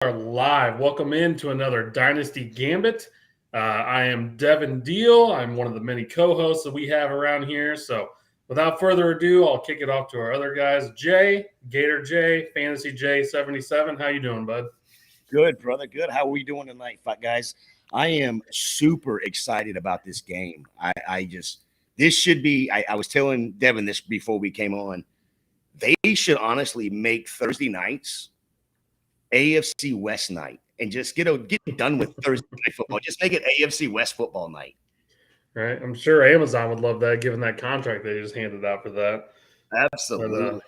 are live. Welcome into another Dynasty Gambit. I am Devin Deal. I'm one of the many co-hosts that we have around here. So without further ado, I'll kick it off to our other guys. Jay, Gator J, Fantasy J 77. How you doing, bud? Good, brother. Good. How are we doing tonight, guys? I am super excited about this game. This should be, I was telling Devin this before we came on. They should honestly make Thursday nights AFC West night and just get done with Thursday night football. Just make it AFC West football night. Right. I'm sure Amazon would love that, given that contract they just handed out for that. Absolutely.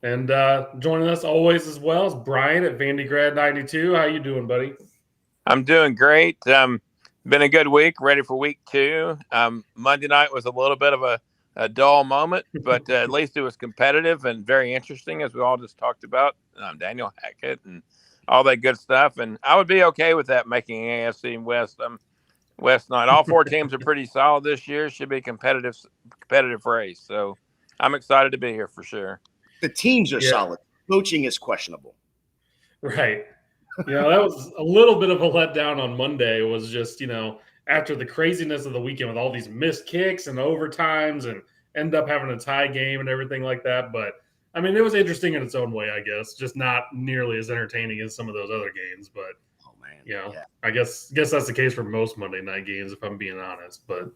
And joining us always as well is Brian at Vandygrad 92. How you doing, buddy? I'm doing great. Been a good week, ready for week 2. Monday night was a little bit of a dull moment, but at least it was competitive and very interesting, as we all just talked about. Daniel Hackett and all that good stuff. And I would be okay with that making AFC West night. All 4 teams are pretty solid this year. Should be a competitive race. So I'm excited to be here for sure. The teams are solid. Coaching is questionable. Right. That was a little bit of a letdown on Monday. It was just, after the craziness of the weekend with all these missed kicks and overtimes and end up having a tie game and everything like that. But, it was interesting in its own way, I guess. Just not nearly as entertaining as some of those other games. But, I guess that's the case for most Monday night games, if I'm being honest. But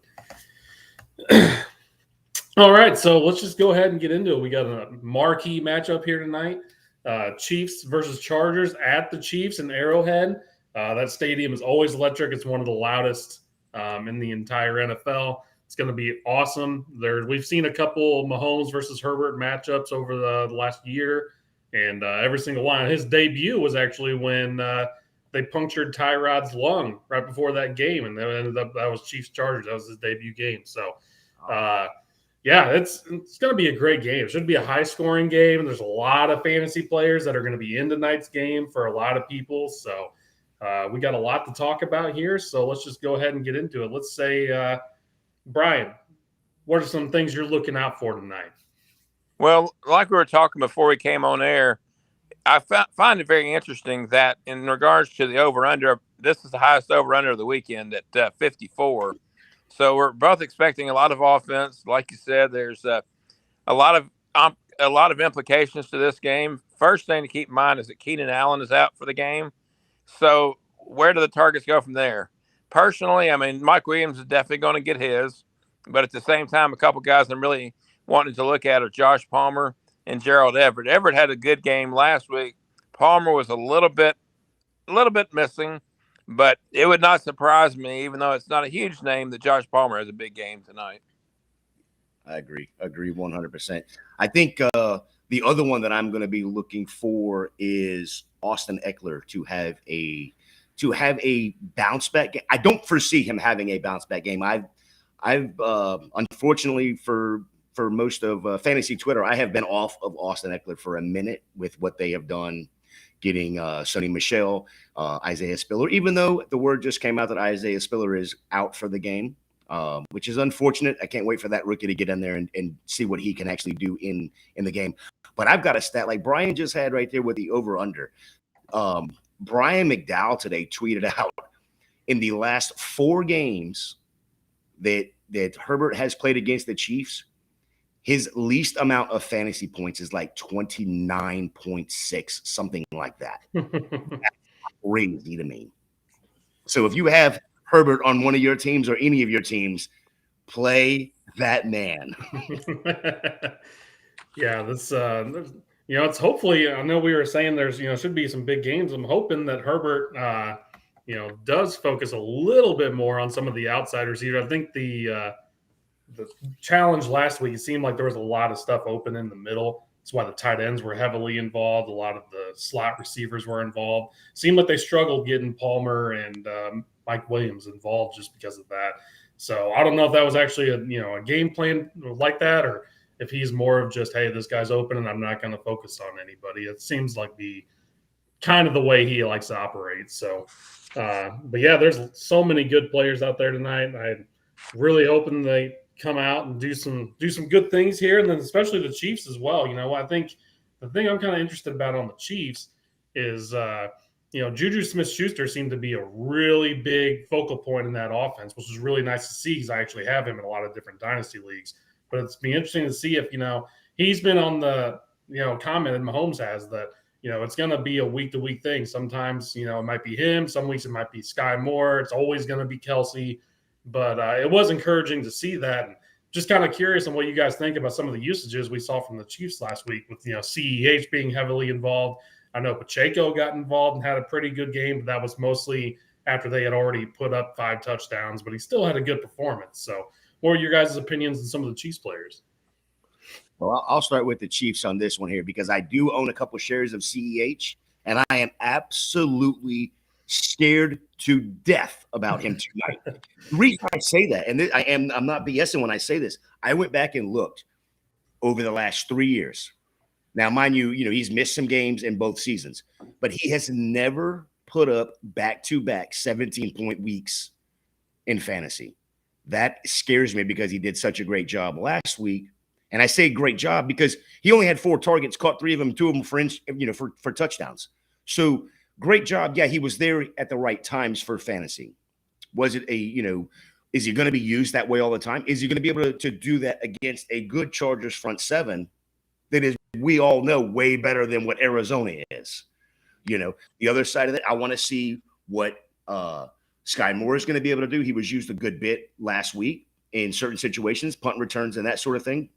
all right, so let's just go ahead and get into it. We got a marquee matchup here tonight. Chiefs versus Chargers at the Chiefs in Arrowhead. That stadium is always electric. It's one of the loudest in the entire NFL. It's going to be awesome. We've seen a couple Mahomes versus Herbert matchups over the last year, and every single one. His debut was actually when they punctured Tyrod's lung right before that game, and that was Chiefs-Chargers. That was his debut game. So, it's going to be a great game. It should be a high-scoring game. There's a lot of fantasy players that are going to be in tonight's game for a lot of people. So we got a lot to talk about here. So let's just go ahead and get into it. Let's say, Brian, what are some things you're looking out for tonight? Well, like we were talking before we came on air, I find it very interesting that in regards to the over-under, this is the highest over-under of the weekend at 54. So we're both expecting a lot of offense. Like you said, there's a lot of implications to this game. First thing to keep in mind is that Keenan Allen is out for the game. So where do the targets go from there? Personally, Mike Williams is definitely going to get his. But at the same time, a couple guys I'm really wanting to look at are Josh Palmer and Gerald Everett. Everett had a good game last week. Palmer was a little bit missing. But it would not surprise me, even though it's not a huge name, that Josh Palmer has a big game tonight. I agree 100%. I think the other one that I'm going to be looking for is Austin Eckler to have a bounce back game. I don't foresee him having a bounce back game. I've unfortunately for most of fantasy Twitter, I have been off of Austin Eckler for a minute with what they have done, getting Sonny Michel, Isaiah Spiller, even though the word just came out that Isaiah Spiller is out for the game, which is unfortunate. I can't wait for that rookie to get in there and see what he can actually do in the game. But I've got a stat like Brian just had right there with the over-under. Brian McDowell today tweeted out in the last 4 games that Herbert has played against the Chiefs, his least amount of fantasy points is like 29.6, something like that. That's crazy to me. So if you have Herbert on one of your teams or any of your teams, play that man. It's hopefully, I know we were saying there's, should be some big games. I'm hoping that Herbert, does focus a little bit more on some of the outside receivers. I think the challenge last week, it seemed like there was a lot of stuff open in the middle. That's why the tight ends were heavily involved. A lot of the slot receivers were involved. Seemed like they struggled getting Palmer and Mike Williams involved just because of that. So I don't know if that was actually a game plan like that, or if he's more of just, hey, this guy's open and I'm not going to focus on anybody. It seems like the kind of the way he likes to operate. So, there's so many good players out there tonight. I'm really hoping they come out and do some good things here, and then especially the Chiefs as well. I think the thing I'm kind of interested about on the Chiefs is, Juju Smith-Schuster seemed to be a really big focal point in that offense, which was really nice to see because I actually have him in a lot of different dynasty leagues. But it's be interesting to see if, he's been on the, comment, and Mahomes has that, it's going to be a week-to-week thing. Sometimes, it might be him. Some weeks it might be Sky Moore. It's always going to be Kelsey. But it was encouraging to see that. And just kind of curious on what you guys think about some of the usages we saw from the Chiefs last week with, CEH being heavily involved. I know Pacheco got involved and had a pretty good game, but that was mostly after they had already put up 5 touchdowns, but he still had a good performance. So what are your guys' opinions on some of the Chiefs players? Well, I'll start with the Chiefs on this one here because I do own a couple shares of CEH, and I am absolutely scared to death about him tonight. The reason I say that, and I'm not BSing when I say this, I went back and looked over the last 3 years. Now, mind you, he's missed some games in both seasons, but he has never put up back-to-back 17-point weeks in fantasy. That scares me because he did such a great job last week. And I say great job because he only had 4 targets, caught 3 of them, 2 of them for touchdowns. So great job. Yeah, he was there at the right times for fantasy. Was it is he going to be used that way all the time? Is he going to be able to do that against a good Chargers front seven that is, we all know, way better than what Arizona is? The other side of it, I want to see what Sky Moore is going to be able to do. He was used a good bit last week in certain situations, punt returns and that sort of thing.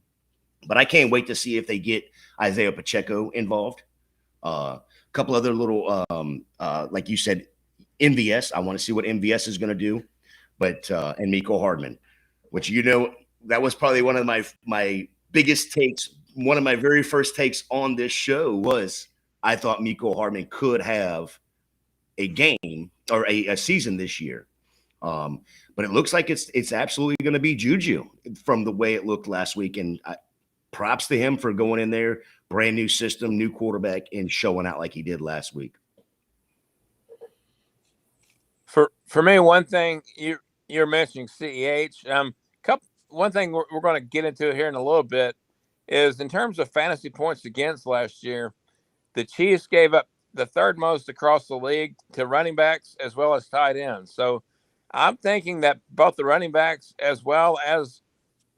But I can't wait to see if they get Isaiah Pacheco involved. A couple other little, like you said, MVS. I want to see what MVS is going to do. But and Mecole Hardman, which that was probably one of my biggest takes. One of my very first takes on this show was I thought Mecole Hardman could have a game or a season this year. But it looks like it's absolutely going to be Juju from the way it looked last week. And props to him for going in there, brand new system, new quarterback, and showing out like he did last week. For me, one thing you're mentioning CEH. One thing we're going to get into here in a little bit is in terms of fantasy points against last year, the Chiefs gave up the 3rd most across the league to running backs as well as tight ends. So I'm thinking that both the running backs as well as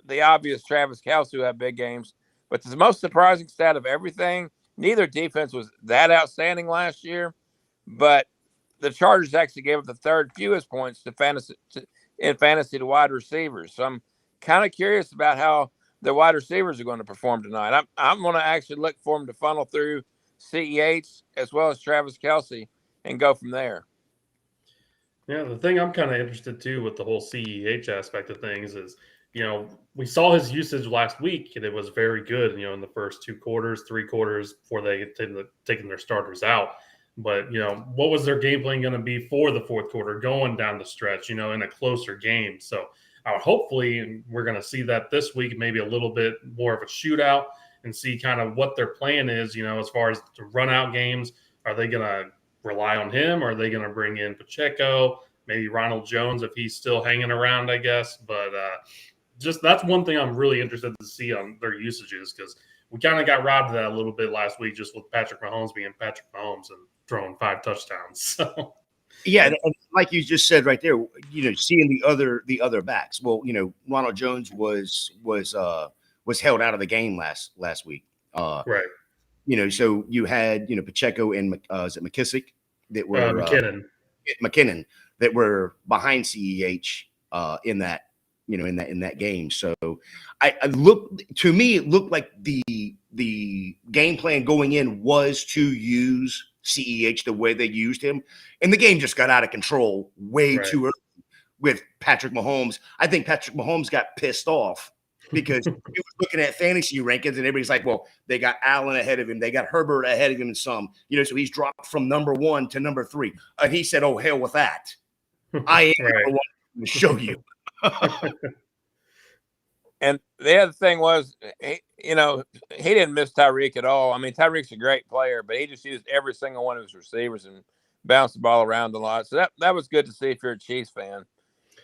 the obvious Travis Kelce who had big games. But the most surprising stat of everything, neither defense was that outstanding last year, but the Chargers actually gave up the 3rd fewest points in fantasy to wide receivers. So I'm kind of curious about how the wide receivers are going to perform tonight. I'm going to actually look for them to funnel through CEH as well as Travis Kelce and go from there. Yeah, the thing I'm kind of interested too with the whole CEH aspect of things is, we saw his usage last week and it was very good, in the first 2 quarters, 3 quarters before they had taken their starters out. But, what was their game plan going to be for the 4th quarter going down the stretch, in a closer game? So hopefully we're going to see that this week, maybe a little bit more of a shootout and see kind of what their plan is, as far as to run out games. Are they going to rely on him? Or are they going to bring in Pacheco, maybe Ronald Jones if he's still hanging around, I guess. But just that's one thing I'm really interested to see on their usages because we kind of got robbed of that a little bit last week just with Patrick Mahomes being Patrick Mahomes and throwing 5 touchdowns. So. Yeah, and like you just said right there, seeing the other backs. Well, Ronald Jones was held out of the game last week. Right. So you had Pacheco and is it McKissick that were McKinnon that were behind CEH in that in that game. So it looked like the game plan going in was to use CEH the way they used him, and the game just got out of control way too early with Patrick Mahomes. I think Patrick Mahomes got pissed off because he was looking at fantasy rankings and everybody's like, well, they got Allen ahead of him. They got Herbert ahead of him and some, so he's dropped from number 1 to number 3. And he said, oh, hell with that. I am the one to show you. And the other thing was, he didn't miss Tyreek at all. I mean, Tyreek's a great player, but he just used every single one of his receivers and bounced the ball around a lot. So that was good to see if you're a Chiefs fan.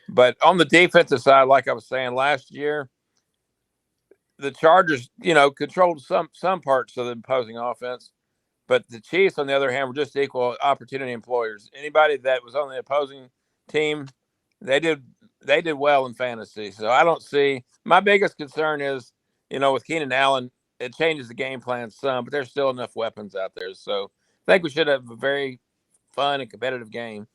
But on the defensive side, like I was saying last year, the Chargers, controlled some parts of the opposing offense. But the Chiefs, on the other hand, were just equal opportunity employers. Anybody that was on the opposing team, they did well in fantasy. So I don't see, my biggest concern is, with Keenan Allen, it changes the game plan some, but there's still enough weapons out there. So I think we should have a very fun and competitive game.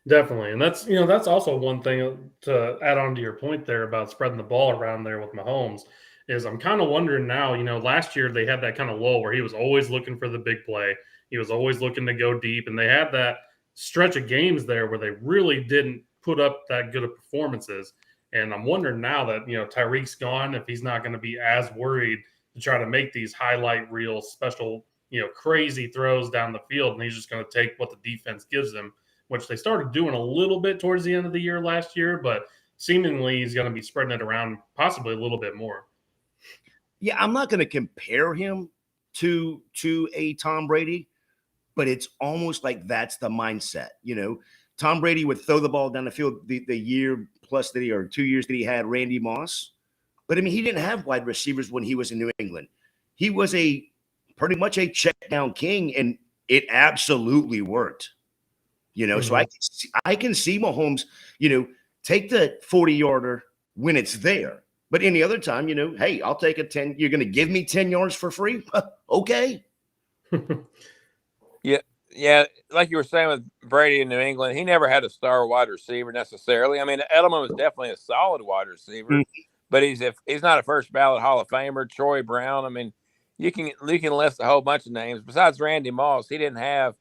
Definitely. And that's also one thing to add on to your point there about spreading the ball around there with Mahomes is I'm kind of wondering now, last year they had that kind of lull where he was always looking for the big play. He was always looking to go deep, and they had that stretch of games there where they really didn't put up that good of performances. And I'm wondering now that, Tyreek's gone, if he's not going to be as worried to try to make these highlight reel special, crazy throws down the field, and he's just going to take what the defense gives him, which they started doing a little bit towards the end of the year last year, but seemingly he's going to be spreading it around possibly a little bit more. Yeah, I'm not going to compare him to a Tom Brady, but it's almost like that's the mindset. Tom Brady would throw the ball down the field the year plus that or 2 years that he had Randy Moss. But, he didn't have wide receivers when he was in New England. He was pretty much a check down king, and it absolutely worked. So I can see Mahomes, take the 40-yarder when it's there. But any other time, hey, I'll take a 10. You're going to give me 10 yards for free? Okay. Yeah. Like you were saying with Brady in New England, he never had a star wide receiver necessarily. Edelman was definitely a solid wide receiver, but he's not a first ballot Hall of Famer. Troy Brown. You can list a whole bunch of names. Besides Randy Moss, he didn't have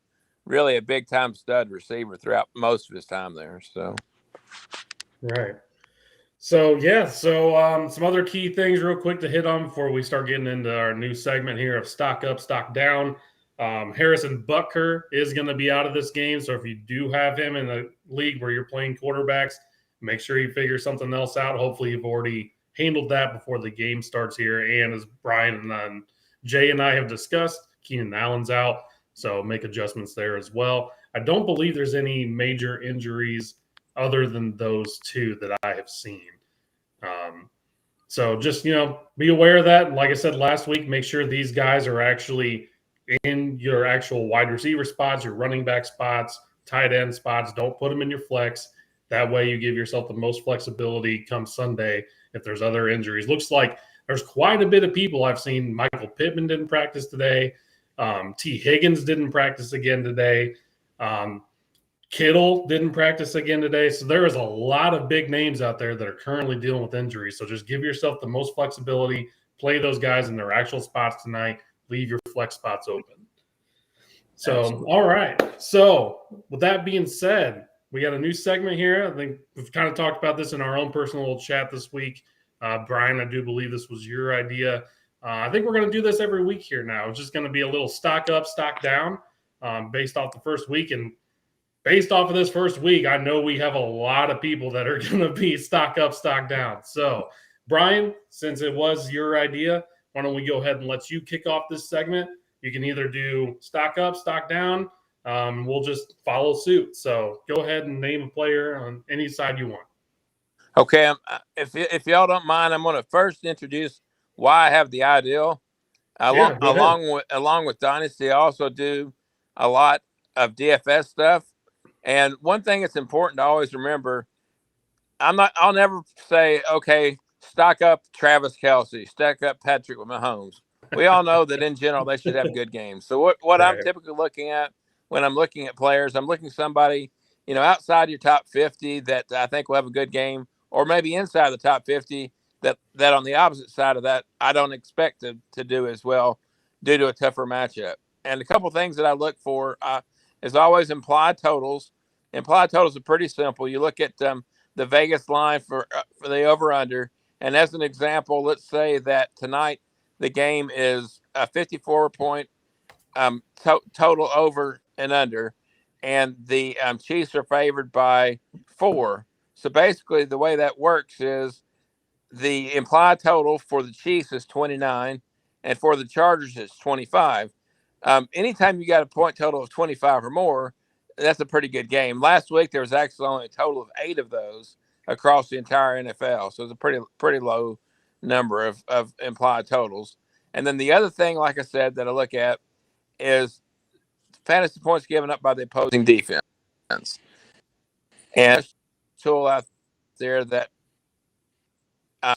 really a big time stud receiver throughout most of his time there. So, right. So some other key things real quick to hit on before we start getting into our new segment here of stock up, stock down. Harrison Butker is going to be out of this game. So if you do have him in a league where you're playing quarterbacks, make sure you figure something else out. Hopefully you've already handled that before the game starts here. And as Brian and Jay and I have discussed, Keenan Allen's out. So make adjustments there as well. I don't believe there's any major injuries other than those two that I have seen. So just, be aware of that. Like I said last week, make sure these guys are actually in your actual wide receiver spots, your running back spots, tight end spots. Don't put them in your flex. That way you give yourself the most flexibility come Sunday if there's other injuries. Looks like there's quite a bit of people I've seen. Michael Pittman didn't practice today. T. Higgins didn't practice again today. Kittle didn't practice again today. So there is a lot of big names out there that are currently dealing with injuries. So just give yourself the most flexibility. Play those guys in their actual spots tonight. Leave your flex spots open. So, Absolutely. All right. So with that being said, we got a new segment here. I think we've kind of talked about this in our own personal little chat this week. Brian, I do believe this was your idea. I think we're going to do this every week here now. It's just going to be a little stock up, stock down based off the first week. And based off of this first week, I know we have a lot of people that are going to be stock up, stock down. So, Brian, since it was your idea, why don't we go ahead and let you kick off this segment? You can either do stock up, stock down. We'll just follow suit. So go ahead and name a player on any side you want. Okay. If y'all don't mind, I'm going to first introduce why I have the ideal. Along with Dynasty, I also do a lot of DFS stuff. And one thing that's important to always remember, I'll never say, okay, stock up Travis Kelce, stack up Patrick Mahomes. We all know that in general, they should have good games. So what I'm typically looking at when I'm looking at players, I'm looking at somebody, outside your top 50 that I think will have a good game, or maybe inside the top 50 that on the opposite side of that, I don't expect to do as well due to a tougher matchup. And a couple things that I look for is always implied totals. Implied totals are pretty simple. You look at the Vegas line for the over-under. And as an example, let's say that tonight the game is a 54-point total over and under, and the Chiefs are favored by 4. So basically the way that works is the implied total for the Chiefs is 29, and for the Chargers it's 25. Anytime you got a point total of 25 or more, that's a pretty good game. Last week there was actually only a total of 8 of those across the entire NFL, so it's a pretty low number of implied totals. And then the other thing, like I said, that I look at is fantasy points given up by the opposing defense. And a tool out there that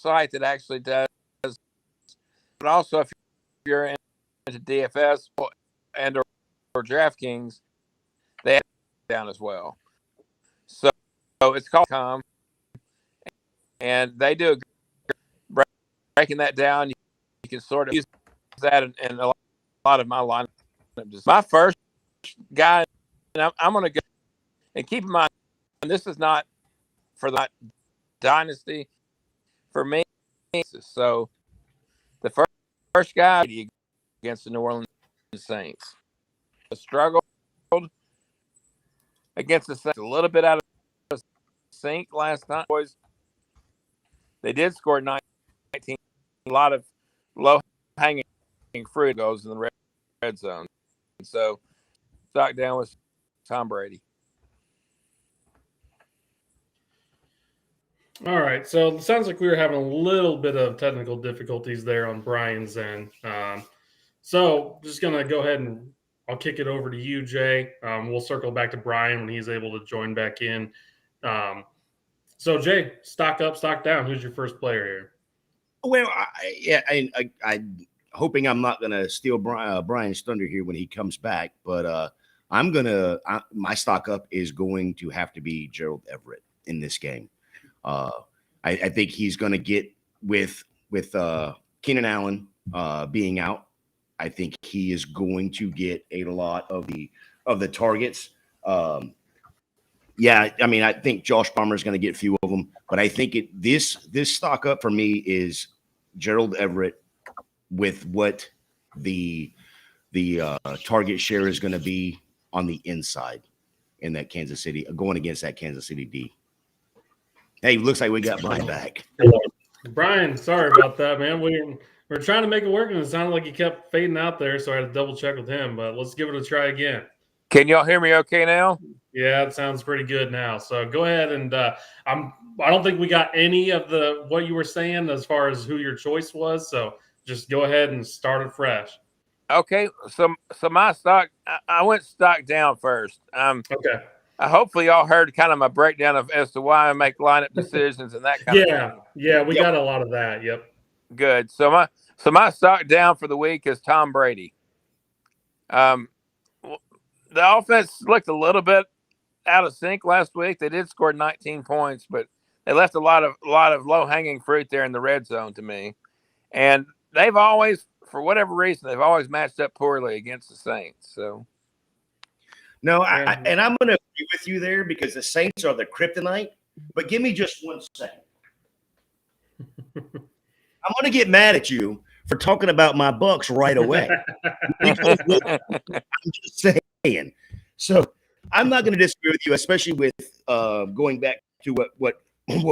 site that actually does, but also if you're into DFS and or DraftKings, they have it down as well. So it's called Com, and they do breaking that down. You can sort of use that in a lot of my lineup. My first guy, and I'm going to go and keep in mind this is not for the Dynasty. For me, so the first guy against the New Orleans Saints struggled against the Saints a little bit out of sync last night. Boys, they did score 19. A lot of low hanging fruit goes in the red zone. So stock down with Tom Brady. All right, so it sounds like we were having a little bit of technical difficulties there on Brian's end. So just going to go ahead and I'll kick it over to you, Jay. We'll circle back to Brian when he's able to join back in. So, Jay, stock up, stock down. Who's your first player here? Well, I'm hoping I'm not going to steal Brian's thunder here when he comes back, but my stock up is going to have to be Gerald Everett in this game. I think he's going to get with Keenan Allen being out. I think he is going to get a lot of the targets. Yeah, I mean, I think Josh Palmer is going to get a few of them, but I think this stock up for me is Gerald Everett with what the target share is going to be on the inside in that Kansas City, going against that Kansas City D. Hey, looks like we got Brian back. Brian, sorry about that, man. We're trying to make it work, and it sounded like he kept fading out there, so I had to double check with him. But let's give it a try again. Can y'all hear me okay now? Yeah, it sounds pretty good now. So go ahead, and I don't think we got any of what you were saying as far as who your choice was. So just go ahead and start it fresh. Okay, so my stock, I went stock down first. Okay. Hopefully y'all heard kind of my breakdown as to why I make lineup decisions and that kind of thing. Yeah, we got a lot of that. Yep. Good. So my stock down for the week is Tom Brady. The offense looked a little bit out of sync last week. They did score 19 points, but they left a lot of low hanging fruit there in the red zone to me. And they've always, for whatever reason, they've always matched up poorly against the Saints. So. No, and I'm going to agree with you there because the Saints are the kryptonite. But give me just 1 second. I'm going to get mad at you for talking about my Bucks right away. I'm just saying. So I'm not going to disagree with you, especially with going back to what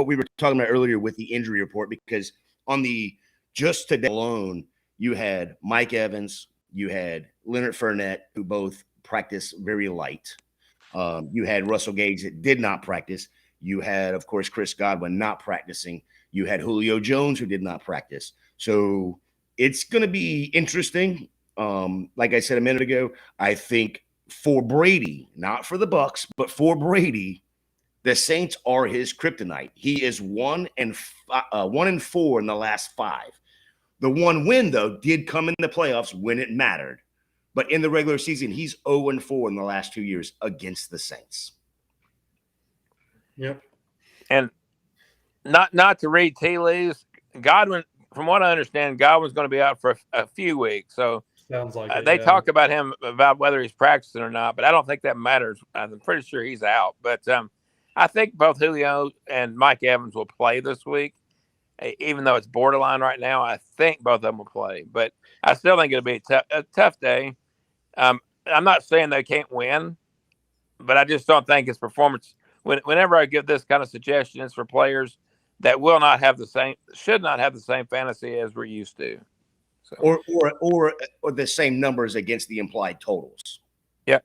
we were talking about earlier with the injury report, because on the just today alone, you had Mike Evans, you had Leonard Fournette, who both practice very light. You had Russell Gage that did not practice. You had, of course, Chris Godwin not practicing. You had Julio Jones who did not practice. So it's going to be interesting. Like I said a minute ago, I think for Brady, not for the Bucks, but for Brady, the Saints are his kryptonite. He is 1-4 in the last 5. The one win, though, did come in the playoffs when it mattered. But in the regular season, he's 0-4 in the last 2 years against the Saints. Yep. And not to read tea leaves, Godwin, from what I understand, Godwin's going to be out for a few weeks. So sounds like they talk about him about whether he's practicing or not, but I don't think that matters. I'm pretty sure he's out. But I think both Julio and Mike Evans will play this week. Even though it's borderline right now, I think both of them will play. But I still think it'll be a tough day. I'm not saying they can't win, but I just don't think his performance. Whenever I give this kind of suggestions for players that should not have the same fantasy as we're used to, so. or the same numbers against the implied totals. Yep.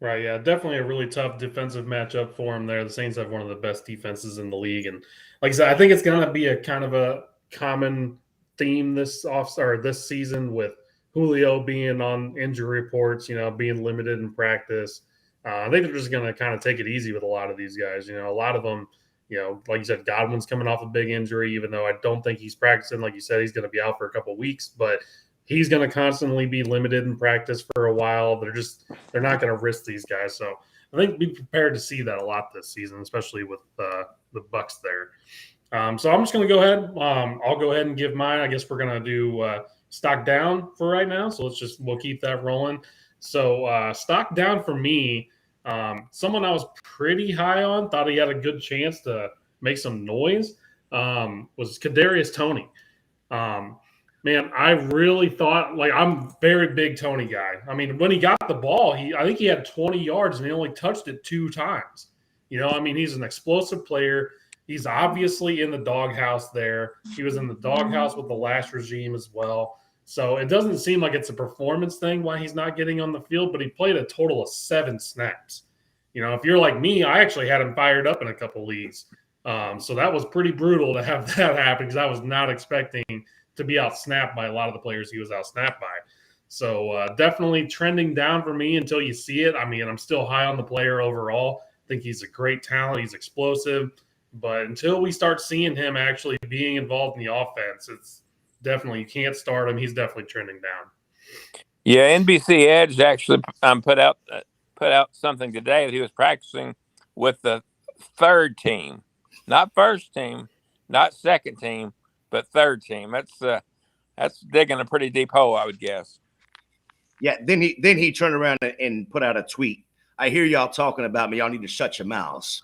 Right. Yeah. Definitely a really tough defensive matchup for him there. The Saints have one of the best defenses in the league, and like I said, I think it's going to be a kind of a common theme this season with Julio being on injury reports, being limited in practice. I think they're just going to kind of take it easy with a lot of these guys. A lot of them, like you said, Godwin's coming off a big injury, even though I don't think he's practicing. Like you said, he's going to be out for a couple of weeks, but he's going to constantly be limited in practice for a while. They're not going to risk these guys. So I think be prepared to see that a lot this season, especially with the Bucks there. So I'm just going to go ahead. I'll go ahead and give mine. I guess we're going to do stock down for right now. So we'll keep that rolling. So stock down for me, someone I was pretty high on, thought he had a good chance to make some noise, was Kadarius Toney. Man, I really thought, I'm a very big Toney guy. I mean, when he got the ball, I think he had 20 yards and he only touched it 2 times. He's an explosive player. He's obviously in the doghouse there. He was in the doghouse with the last regime as well. So it doesn't seem like it's a performance thing why he's not getting on the field, but he played a total of 7 snaps. If you're like me, I actually had him fired up in a couple leagues. So that was pretty brutal to have that happen because I was not expecting to be out-snapped by a lot of the players he was out-snapped by. So definitely trending down for me until you see it. I mean, I'm still high on the player overall. I think he's a great talent. He's explosive. But until we start seeing him actually being involved in the offense, it's definitely, you can't start him. He's definitely trending down. Yeah, NBC Edge actually put out something today that he was practicing with the 3rd team, not 1st team, not 2nd team, but 3rd team. That's digging a pretty deep hole, I would guess. Yeah. Then he turned around and put out a tweet. I hear y'all talking about me. Y'all need to shut your mouths.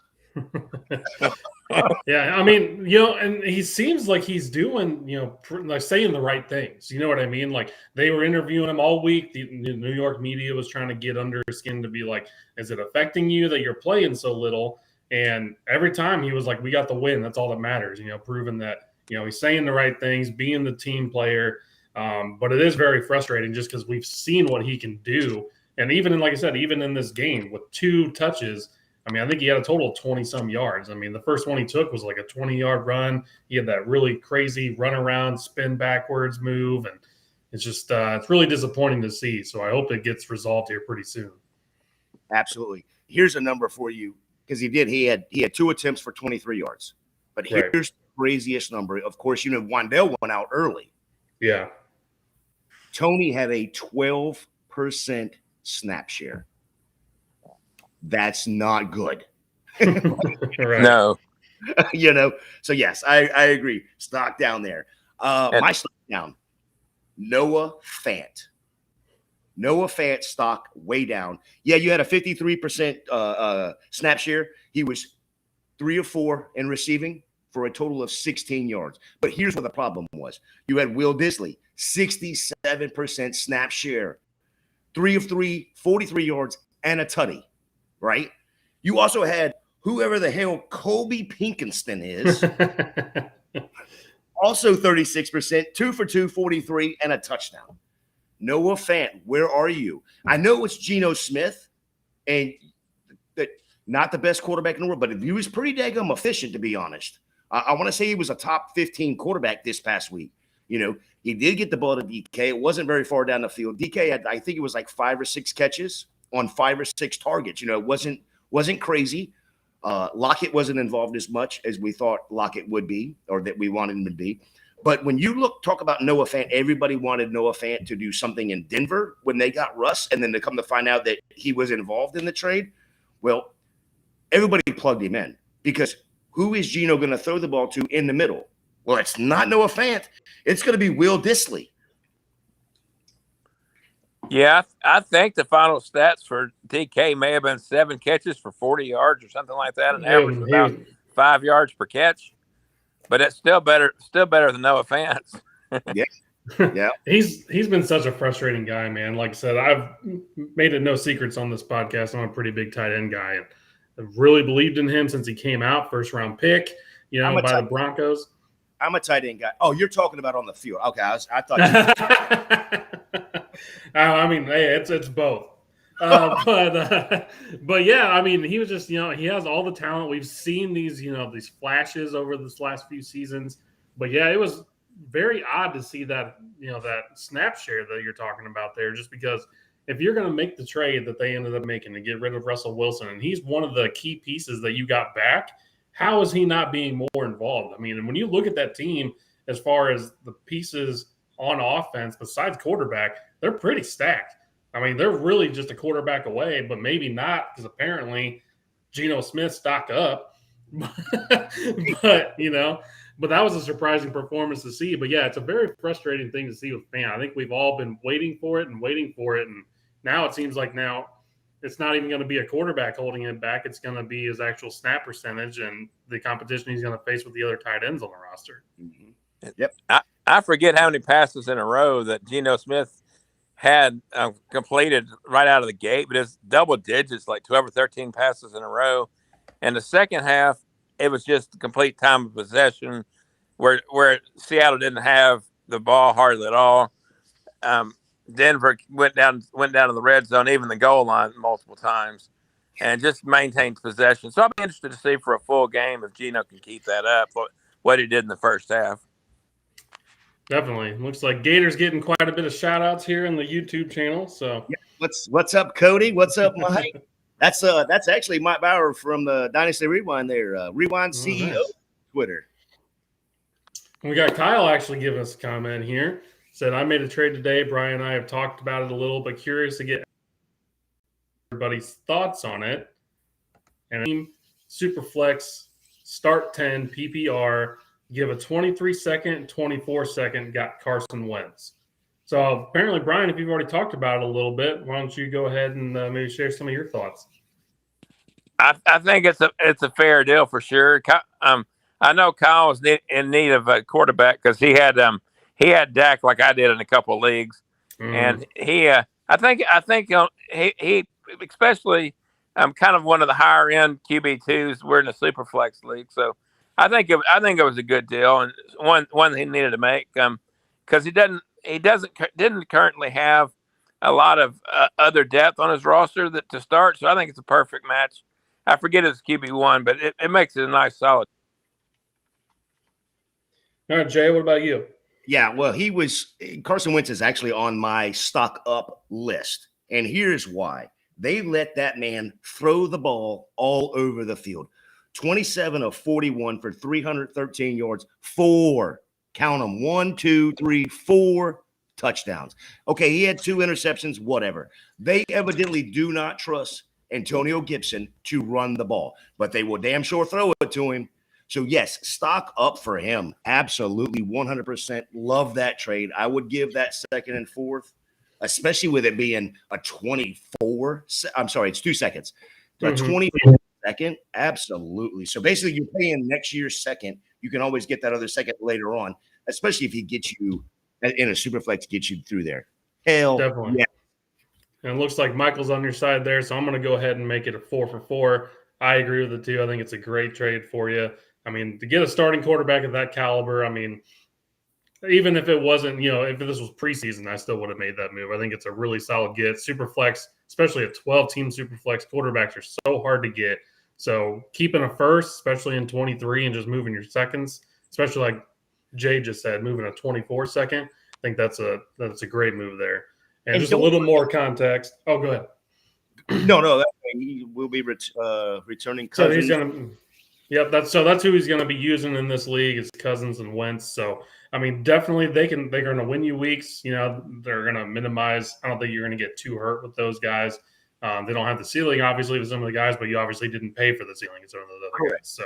Yeah, I mean, and he seems like he's doing, like saying the right things. You know what I mean? Like they were interviewing him all week. The New York media was trying to get under his skin to be like, is it affecting you that you're playing so little? And every time he was like, we got the win. That's all that matters, proving that, he's saying the right things, being the team player. But it is very frustrating just because we've seen what he can do. And like I said, even in this game with 2 touches, I mean, I think he had a total of 20-some yards. I mean, the first one he took was like a 20-yard run. He had that really crazy run around, spin backwards move. And it's just it's really disappointing to see. So I hope it gets resolved here pretty soon. Absolutely. Here's a number for you because he had 2 attempts for 23 yards. But here's the craziest number. Of course, Wandell went out early. Yeah. Toney had a 12% snap share. That's not good. Right. No. So yes, I agree. Stock down there. My stock down. Noah Fant. Noah Fant stock way down. Yeah, you had a 53% snap share. He was 3 of 4 in receiving for a total of 16 yards. But here's what the problem was. You had Will Disley, 67% snap share, 3 of 3, 43 yards, and a tutty. Right? You also had whoever the hell Colby Pinkinston is, also 36%, 2 for 2, 43, and a touchdown. Noah Fant, where are you? I know it's Geno Smith, and not the best quarterback in the world, but he was pretty daggum efficient, to be honest. I want to say he was a top 15 quarterback this past week. He did get the ball to DK. It wasn't very far down the field. DK had, I think it was like 5 or 6 catches on 5 or 6 targets. It wasn't crazy. Lockett wasn't involved as much as we thought Lockett would be, or that we wanted him to be. But when you talk about Noah Fant, everybody wanted Noah Fant to do something in Denver when they got Russ, and then to come to find out that he was involved in the trade. Well, everybody plugged him in because who is Geno going to throw the ball to in the middle? Well, it's not Noah Fant. It's going to be Will Disley. Yeah, I think the final stats for DK may have been 7 catches for 40 yards or something like that, an average of about 5 yards per catch. But it's still better than Noah Fant. Yeah. He's been such a frustrating guy, man. Like I said, I've made it no secrets on this podcast. I'm a pretty big tight end guy, and I've really believed in him since he came out, 1st-round pick, by the Broncos. I'm a tight end guy. Oh, you're talking about on the field. Okay, I thought you I mean, hey, it's both. But yeah, I mean, he was just, he has all the talent. We've seen these, these flashes over this last few seasons. But yeah, it was very odd to see that, that snap share that you're talking about there, just because if you're going to make the trade that they ended up making to get rid of Russell Wilson, and he's one of the key pieces that you got back, how is he not being more involved? I mean, and when you look at that team, as far as the pieces on offense, besides quarterback, they're pretty stacked. I mean, they're really just a quarterback away, but maybe not, because apparently Geno Smith stocked up. but that was a surprising performance to see. But yeah, it's a very frustrating thing to see with fan. I think we've all been waiting for it, and now it seems like now it's not even going to be a quarterback holding it back. It's going to be his actual snap percentage and the competition he's going to face with the other tight ends on the roster. Mm-hmm. Yep. I forget how many passes in a row that Geno Smith had completed right out of the gate, but it's double digits, like 12 or 13 passes in a row. And the second half, it was just complete time of possession where Seattle didn't have the ball hardly at all. Denver went down to the red zone, even the goal line multiple times, and just maintained possession. So I'll be interested to see for a full game if Geno can keep that up, what he did in the first half. Definitely. Looks like Gator's getting quite a bit of shout outs here in the YouTube channel. So yeah. What's up, Cody? What's up, Mike? That's actually Mike Bauer from the Dynasty Rewind there. Rewind CEO nice. Twitter. We got Kyle actually giving us a comment here. Said, I made a trade today. Brian and I have talked about it a little, but curious to get everybody's thoughts on it. And Superflex, start 10, PPR, give a 23-second, 24-second, got Carson Wentz. So apparently, Brian, if you've already talked about it a little bit, why don't you go ahead and maybe share some of your thoughts? I think it's a fair deal for sure. I know Kyle was in need of a quarterback because he had Dak like I did in a couple of leagues, and I think he especially kind of one of the higher end QB2s. We're in a super flex league, so I think it was a good deal and one he needed to make because he didn't currently have a lot of other depth on his roster to start. So I think it's a perfect match. I forget his QB1, but it makes it a nice solid. All right, Jay, what about you? Yeah, well, Carson Wentz is actually on my stock up list. And here's why. They let that man throw the ball all over the field. 27 of 41 for 313 yards, 4 touchdowns. Okay, he had 2 interceptions, whatever. They evidently do not trust Antonio Gibson to run the ball, but they will damn sure throw it to him. So, yes, stock up for him. Absolutely, 100%. Love that trade. I would give that second and fourth, especially with it being a 24. I'm sorry, it's 2 seconds. A 24 second, absolutely. So, basically, you're paying next year's second. You can always get that other second later on, especially if he gets you in a super flex, get you through there. Hell, definitely. Yeah. And it looks like Michael's on your side there, so I'm going to go ahead and make it a 4 for 4. I agree with it too. I think it's a great trade for you. I mean, to get a starting quarterback of that caliber, I mean, even if it wasn't, if this was preseason, I still would have made that move. I think it's a really solid get. Superflex, especially a 12-team Superflex, quarterbacks are so hard to get. So keeping a first, especially in 23, and just moving your seconds, especially like Jay just said, moving a 24-second, I think that's a great move there. And just a little more context. Oh, go ahead. No, he will be returning Cousins. So he's gonna. Yep, that's who he's going to be using in this league is Cousins and Wentz. So I mean, definitely they're going to win you weeks. They're going to minimize. I don't think you're going to get too hurt with those guys. They don't have the ceiling, obviously, with some of the guys, but you obviously didn't pay for the ceiling with some of those other guys. So,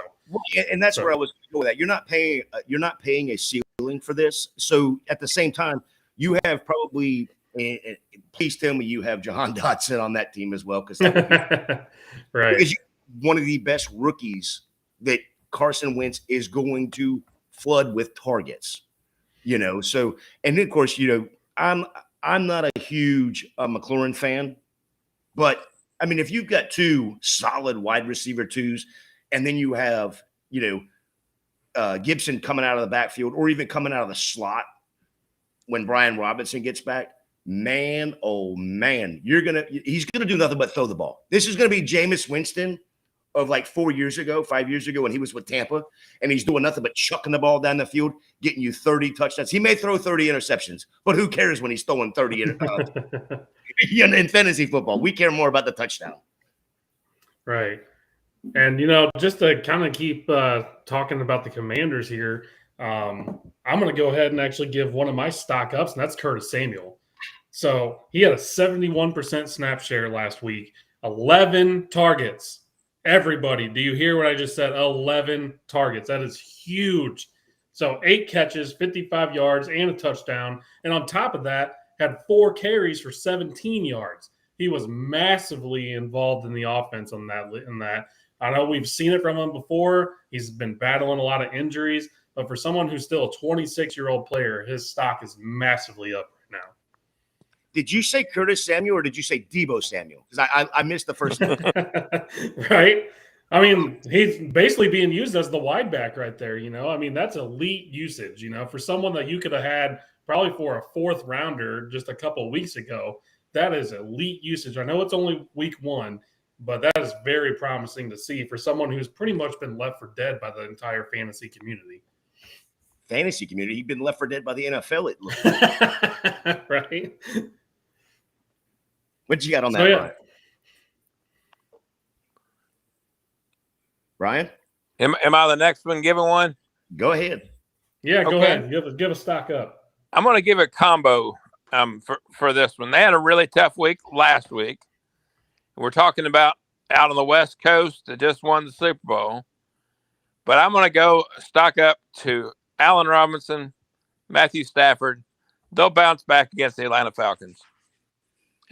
and that's where I was going with that. You're not paying a ceiling for this. So at the same time, you have probably. Please tell me you have Jahan Dotson on that team as well, because right, because you're one of the best rookies that Carson Wentz is going to flood with targets. So and then of course I'm not a huge McLaurin fan, but I mean if you've got 2 solid wide receiver 2s, and then you have Gibson coming out of the backfield or even coming out of the slot when Brian Robinson gets back. Man, oh man, he's gonna do nothing but throw the ball. This is gonna be Jameis Winston of like 5 years ago when he was with Tampa, and he's doing nothing but chucking the ball down the field, getting you 30 touchdowns. He may throw 30 interceptions, but who cares when he's throwing 30 in fantasy football? We care more about the touchdown. Right. And, just to kind of keep talking about the Commanders here, I'm going to go ahead and actually give one of my stock ups, and that's Curtis Samuel. So he had a 71% snap share last week, 11 targets. Everybody, do you hear what I just said? 11 targets. That is huge. So 8 catches, 55 yards, and a touchdown. And on top of that, had 4 carries for 17 yards. He was massively involved in the offense in that. I know we've seen it from him before. He's been battling a lot of injuries. But for someone who's still a 26-year-old player, his stock is massively up right now. Did you say Curtis Samuel or did you say Deebo Samuel? Because I missed the first name. Right? I mean, he's basically being used as the wide back right there, I mean, that's elite usage, for someone that you could have had probably for a 4th rounder just a couple of weeks ago. That is elite usage. I know it's only week 1, but that is very promising to see for someone who's pretty much been left for dead by the entire fantasy community. Fantasy community? He's been left for dead by the NFL, it looks like. Right? What you got on that, Brian? Am I the next one giving one? Go ahead. Yeah, go ahead. Give a stock up. I'm going to give a combo for this one. They had a really tough week last week. We're talking about out on the West Coast that just won the Super Bowl. But I'm going to go stock up to Allen Robinson, Matthew Stafford. They'll bounce back against the Atlanta Falcons.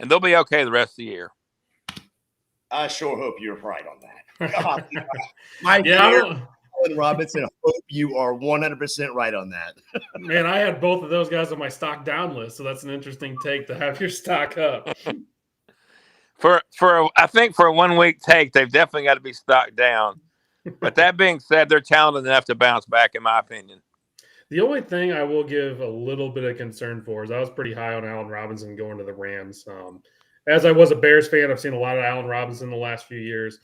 And they'll be okay the rest of the year. I sure hope you're right on that. Allen Robinson, I hope you are 100% right on that. Man, I had both of those guys on my stock down list, so that's an interesting take to have your stock up. I think for a 1 week take, they've definitely got to be stocked down. But that being said, they're talented enough to bounce back, in my opinion. The only thing I will give a little bit of concern for is I was pretty high on Allen Robinson going to the Rams. As I was a Bears fan, I've seen a lot of Allen Robinson in the last few years.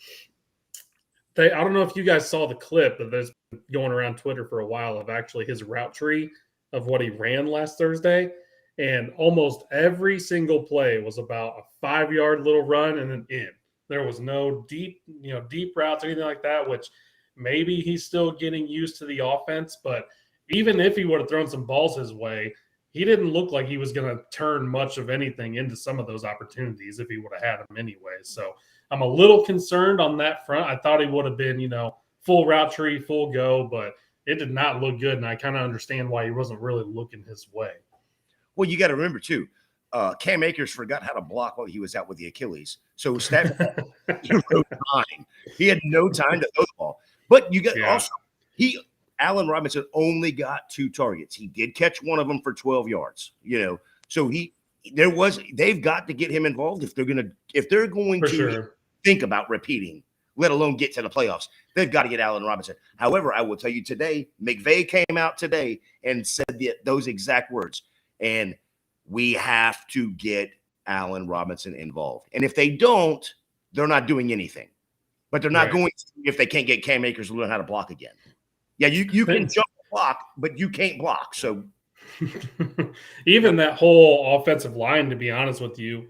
I don't know if you guys saw the clip that's been going around Twitter for a while of actually his route tree of what he ran last Thursday. And almost every single play was about a 5-yard little run and an in. There was no deep routes or anything like that, which maybe he's still getting used to the offense. But even if he would have thrown some balls his way, he didn't look like he was going to turn much of anything into some of those opportunities if he would have had them anyway. So I'm a little concerned on that front. I thought he would have been, full route tree, full go, but it did not look good. And I kind of understand why he wasn't really looking his way. Well, you got to remember, too, Cam Akers forgot how to block while he was out with the Achilles. So Stafford had no time. He had no time to throw the ball. But you got also Allen Robinson only got 2 targets. He did catch one of them for 12 yards. So they've got to get him involved if they're going to think about repeating, let alone get to the playoffs. They've got to get Allen Robinson. However, I will tell you today, McVay came out today and said those exact words. And we have to get Allen Robinson involved. And if they don't, they're not doing anything. But they're not going to if they can't get Cam Akers to learn how to block again. Yeah, you can jump block, but you can't block. So even that whole offensive line, to be honest with you,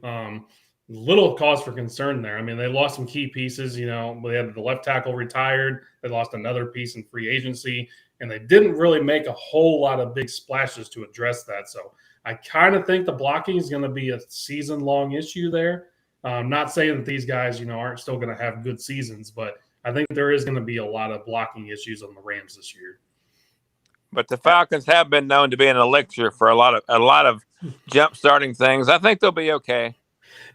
little cause for concern there. I mean, they lost some key pieces. They had the left tackle retired. They lost another piece in free agency. And they didn't really make a whole lot of big splashes to address that. So I kind of think the blocking is going to be a season-long issue there. I'm not saying that these guys, aren't still going to have good seasons, but I think there is going to be a lot of blocking issues on the Rams this year. But the Falcons have been known to be an elixir for a lot of jump-starting things. I think they'll be okay.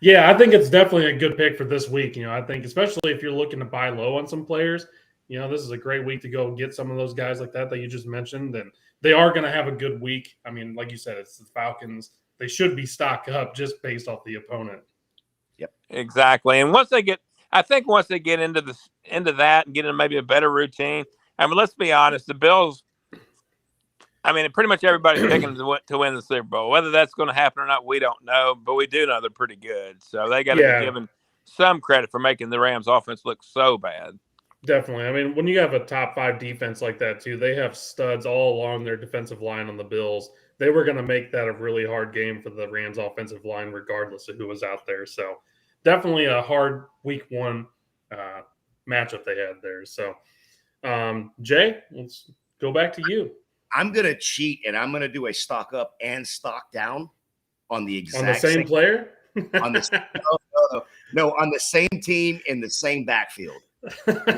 Yeah, I think it's definitely a good pick for this week. I think especially if you're looking to buy low on some players, this is a great week to go get some of those guys like that you just mentioned. And they are going to have a good week. I mean, like you said, it's the Falcons. They should be stocked up just based off the opponent. Yep, exactly. And once they get into that and get in maybe a better routine, I mean, let's be honest, the Bills. I mean, pretty much everybody's picking to win the Super Bowl. Whether that's going to happen or not, we don't know. But we do know they're pretty good. So they got to be given some credit for making the Rams offense look so bad. Definitely. I mean, when you have a top 5 defense like that too, they have studs all along their defensive line on the Bills. They were going to make that a really hard game for the Rams offensive line, regardless of who was out there. So definitely a hard week 1 uh, matchup they had there. So Jay, let's go back to you. I'm going to cheat, and I'm going to do a stock up and stock down on the exact on the same player. On the no, on the same team in the same backfield.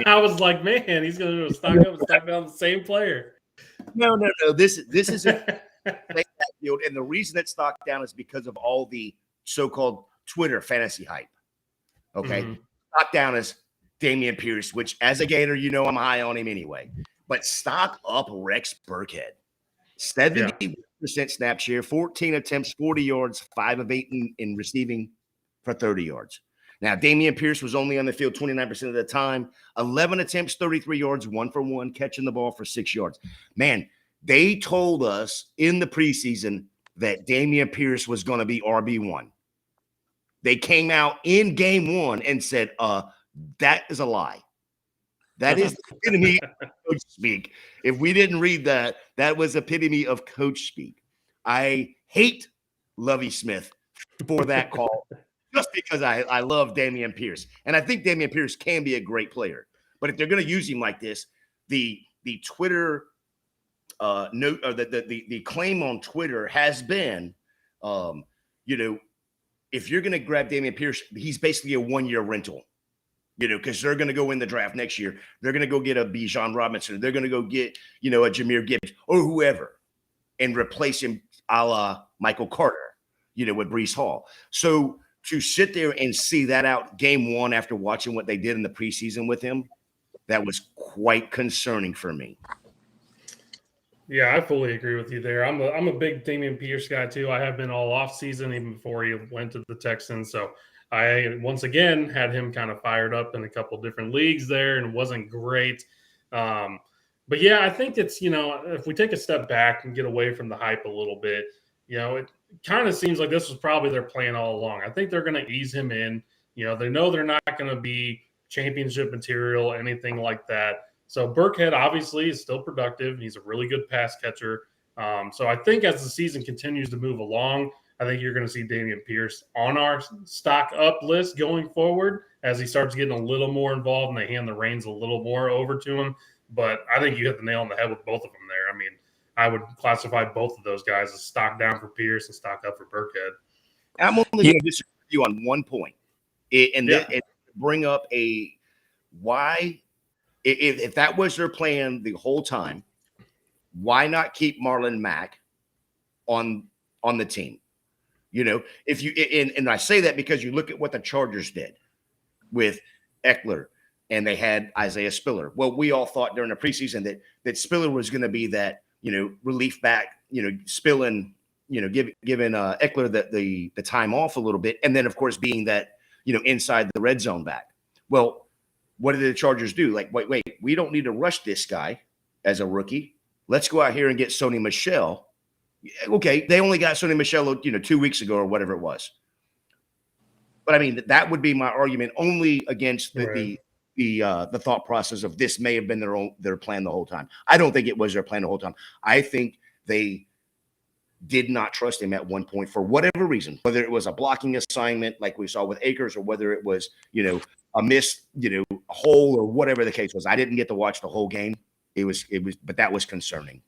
I was like, man, he's going to do a stock up and stock down the same player. No. This is a backfield, and the reason it's stocked down is because of all the so-called Twitter fantasy hype. Okay, stock down is Damian Pierce, which as a Gator, I'm high on him anyway. But stock up Rex Burkhead, 70% snap share, 14 attempts, 40 yards, 5 of 8 in receiving for 30 yards. Now, Damian Pierce was only on the field 29% of the time, 11 attempts, 33 yards, 1 for 1, catching the ball for 6 yards. Man, they told us in the preseason that Damian Pierce was going to be RB1. They came out in game 1 and said, that is a lie. That is the epitome of coach speak. If we didn't read that, that was epitome of coach speak. I hate Lovie Smith for that call just because I love Damian Pierce. And I think Damian Pierce can be a great player. But if they're going to use him like this, the Twitter note or the claim on Twitter has been, if you're going to grab Damian Pierce, he's basically a 1-year rental. Because they're going to go in the draft next year. They're going to go get a Bijan Robinson. They're going to go get, a Jahmyr Gibbs or whoever and replace him a la Michael Carter, with Breece Hall. So to sit there and see that out game 1 after watching what they did in the preseason with him, that was quite concerning for me. Yeah, I fully agree with you there. I'm a big Damian Pierce guy too. I have been all off season, even before he went to the Texans. So I once again had him kind of fired up in a couple different leagues there, and it wasn't great. But yeah, I think it's, if we take a step back and get away from the hype a little bit, it kind of seems like this was probably their plan all along. I think they're going to ease him in. They know they're not going to be championship material, anything like that. So Burkhead obviously is still productive. He's a really good pass catcher. So I think as the season continues to move along, I think you're going to see Damian Pierce on our stock up list going forward as he starts getting a little more involved and they hand the reins a little more over to him. But I think you hit the nail on the head with both of them there. I mean, I would classify both of those guys as stock down for Pierce and stock up for Burkhead. I'm only going to disagree with you on one point. And bring up why, if that was their plan the whole time, why not keep Marlon Mack on the team? If you and I say that because you look at what the Chargers did with Eckler, and they had Isaiah Spiller. Well, we all thought during the preseason that Spiller was going to be that relief back, Spilling, giving Eckler the time off a little bit, and then of course being that inside the red zone back. Well, what did the Chargers do? Like, wait, we don't need to rush this guy as a rookie. Let's go out here and get Sony Michel. Okay, they only got Sony Michel, 2 weeks ago or whatever it was. But I mean, that would be my argument only against the thought process of this may have been their plan the whole time. I don't think it was their plan the whole time. I think they did not trust him at one point for whatever reason, whether it was a blocking assignment like we saw with Akers or whether it was, a missed, hole or whatever the case was. I didn't get to watch the whole game. But that was concerning.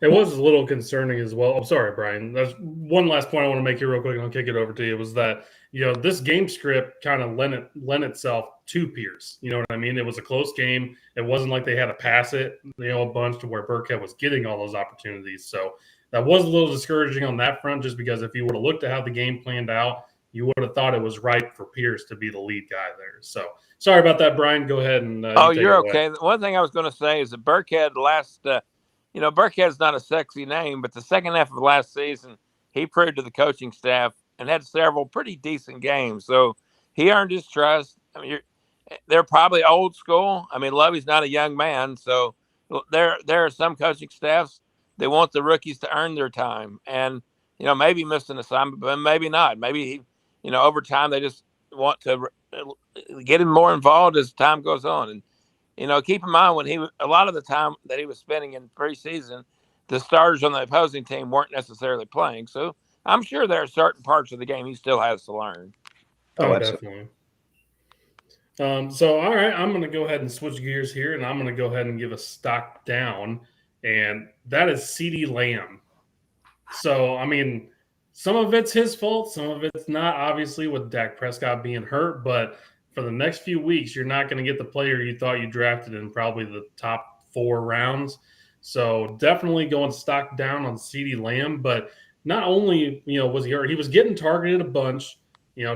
It was a little concerning as well. I'm sorry, Brian. There's one last point I want to make here real quick, and I'll kick it over to you, was that, this game script kind of lent itself to Pierce. You know what I mean? It was a close game. It wasn't like they had to pass it, a bunch to where Burkhead was getting all those opportunities. So that was a little discouraging on that front, just because if you would have looked at how the game planned out, you would have thought it was right for Pierce to be the lead guy there. So sorry about that, Brian. Go ahead and you're okay. One thing I was going to say is that Burkhead Burkhead's not a sexy name, but the second half of last season, he proved to the coaching staff and had several pretty decent games. So he earned his trust. I mean, they're probably old school. I mean, Lovey's not a young man, so there are some coaching staffs that want the rookies to earn their time, and maybe miss an assignment, but maybe not. Maybe over time they just want to get him more involved as time goes on. And keep in mind when a lot of the time that he was spending in preseason, the starters on the opposing team weren't necessarily playing. So I'm sure there are certain parts of the game he still has to learn. Oh, absolutely. definitely. So, all right, I'm going to go ahead and switch gears here, and I'm going to go ahead and give a stock down, and that is CeeDee Lamb. So, I mean, some of it's his fault, some of it's not, obviously, with Dak Prescott being hurt, but for the next few weeks, you're not going to get the player you thought you drafted in probably the top 4 rounds. So, definitely going stock down on CeeDee Lamb, but not only, was he hurt, he was getting targeted a bunch.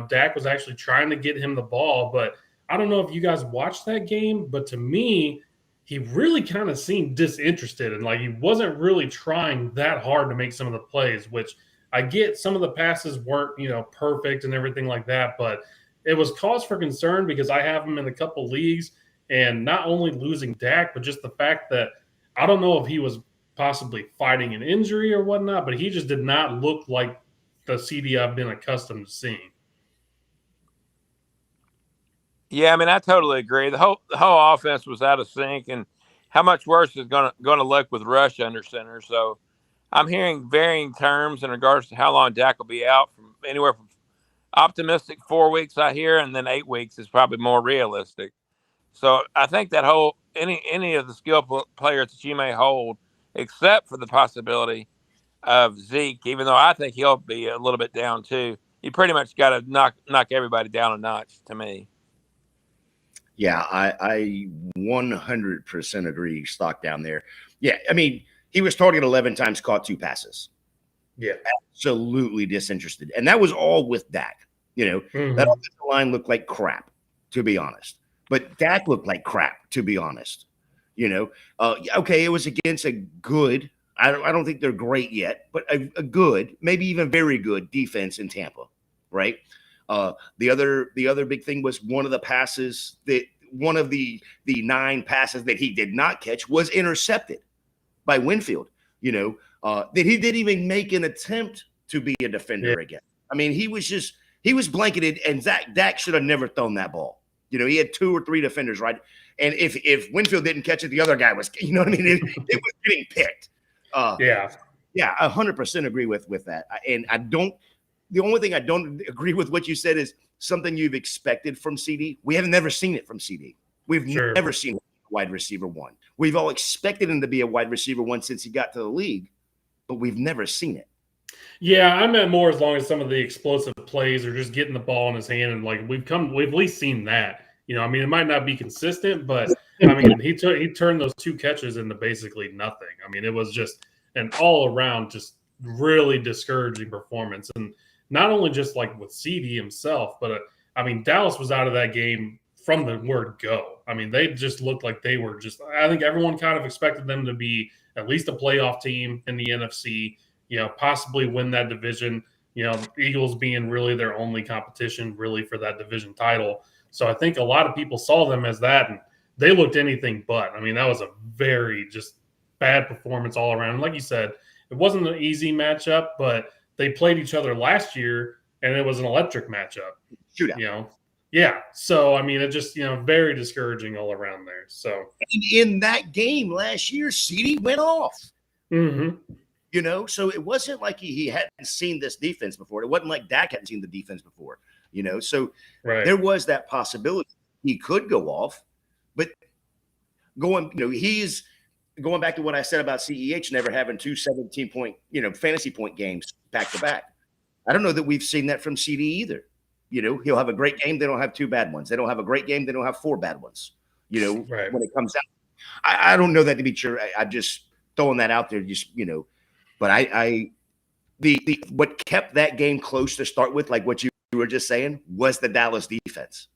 Dak was actually trying to get him the ball, but I don't know if you guys watched that game, but to me, he really kind of seemed disinterested and like he wasn't really trying that hard to make some of the plays, which I get some of the passes weren't, perfect and everything like that, but it was cause for concern because I have him in a couple leagues and not only losing Dak, but just the fact that I don't know if he was possibly fighting an injury or whatnot, but he just did not look like the CD I've been accustomed to seeing. Yeah, I mean, I totally agree. The whole offense was out of sync, and how much worse is going to look with Rush under center. So I'm hearing varying terms in regards to how long Dak will be out, from anywhere from optimistic 4 weeks I hear, and then 8 weeks is probably more realistic. So I think that whole any of the skill players that you may hold, except for the possibility of Zeke, even though I think he'll be a little bit down too, you pretty much got to knock everybody down a notch to me. Yeah, I 100% agree. Stock down there. Yeah, I mean, he was targeted 11 times, caught 2 passes. Yeah, absolutely disinterested, and that was all with Dak. That offensive line looked like crap, to be honest. But Dak looked like crap, to be honest. Okay, it was against a good. I don't think they're great yet, but a good, maybe even very good defense in Tampa, right? The other big thing was one of the 9 passes that he did not catch was intercepted by Winfield. That he didn't even make an attempt to be a defender again. I mean, he was blanketed, and Dak should have never thrown that ball. He had 2 or 3 defenders, right? And if Winfield didn't catch it, the other guy was, it was getting picked. Yeah, 100% agree with that. And the only thing I don't agree with what you said is something you've expected from CD. We have never seen it from CD. We've never seen wide receiver 1. We've all expected him to be a wide receiver 1 since he got to the league, but we've never seen it. Yeah, I meant more as long as some of the explosive plays or just getting the ball in his hand, and like we've at least seen that. I mean, it might not be consistent, but I mean, he turned those 2 catches into basically nothing. I mean, it was just an all around just really discouraging performance, and not only just like with CD himself, but I mean, Dallas was out of that game from the word go. I mean, they just looked like they were just. I think everyone kind of expected them to be at least a playoff team in the NFC. Possibly win that division. Eagles being really their only competition really for that division title. So I think a lot of people saw them as that, and they looked anything but. I mean, that was a very just bad performance all around. Like you said, it wasn't an easy matchup, but they played each other last year, and it was an electric matchup. Shootout. Yeah. So, I mean, it just, very discouraging all around there. So in that game last year, CD went off. Mm-hmm. So it wasn't like he hadn't seen this defense before. It wasn't like Dak hadn't seen the defense before, So there was that possibility he could go off. But he's going back to what I said about CEH never having 2 17-point, fantasy point games back to back. I don't know that we've seen that from CD either. He'll have a great game. They don't have 2 bad ones. They don't have a great game. They don't have 4 bad ones, right. When it comes out. I don't know that to be true. I'm just throwing that out there, but what kept that game close to start with, like what you were just saying, was the Dallas defense.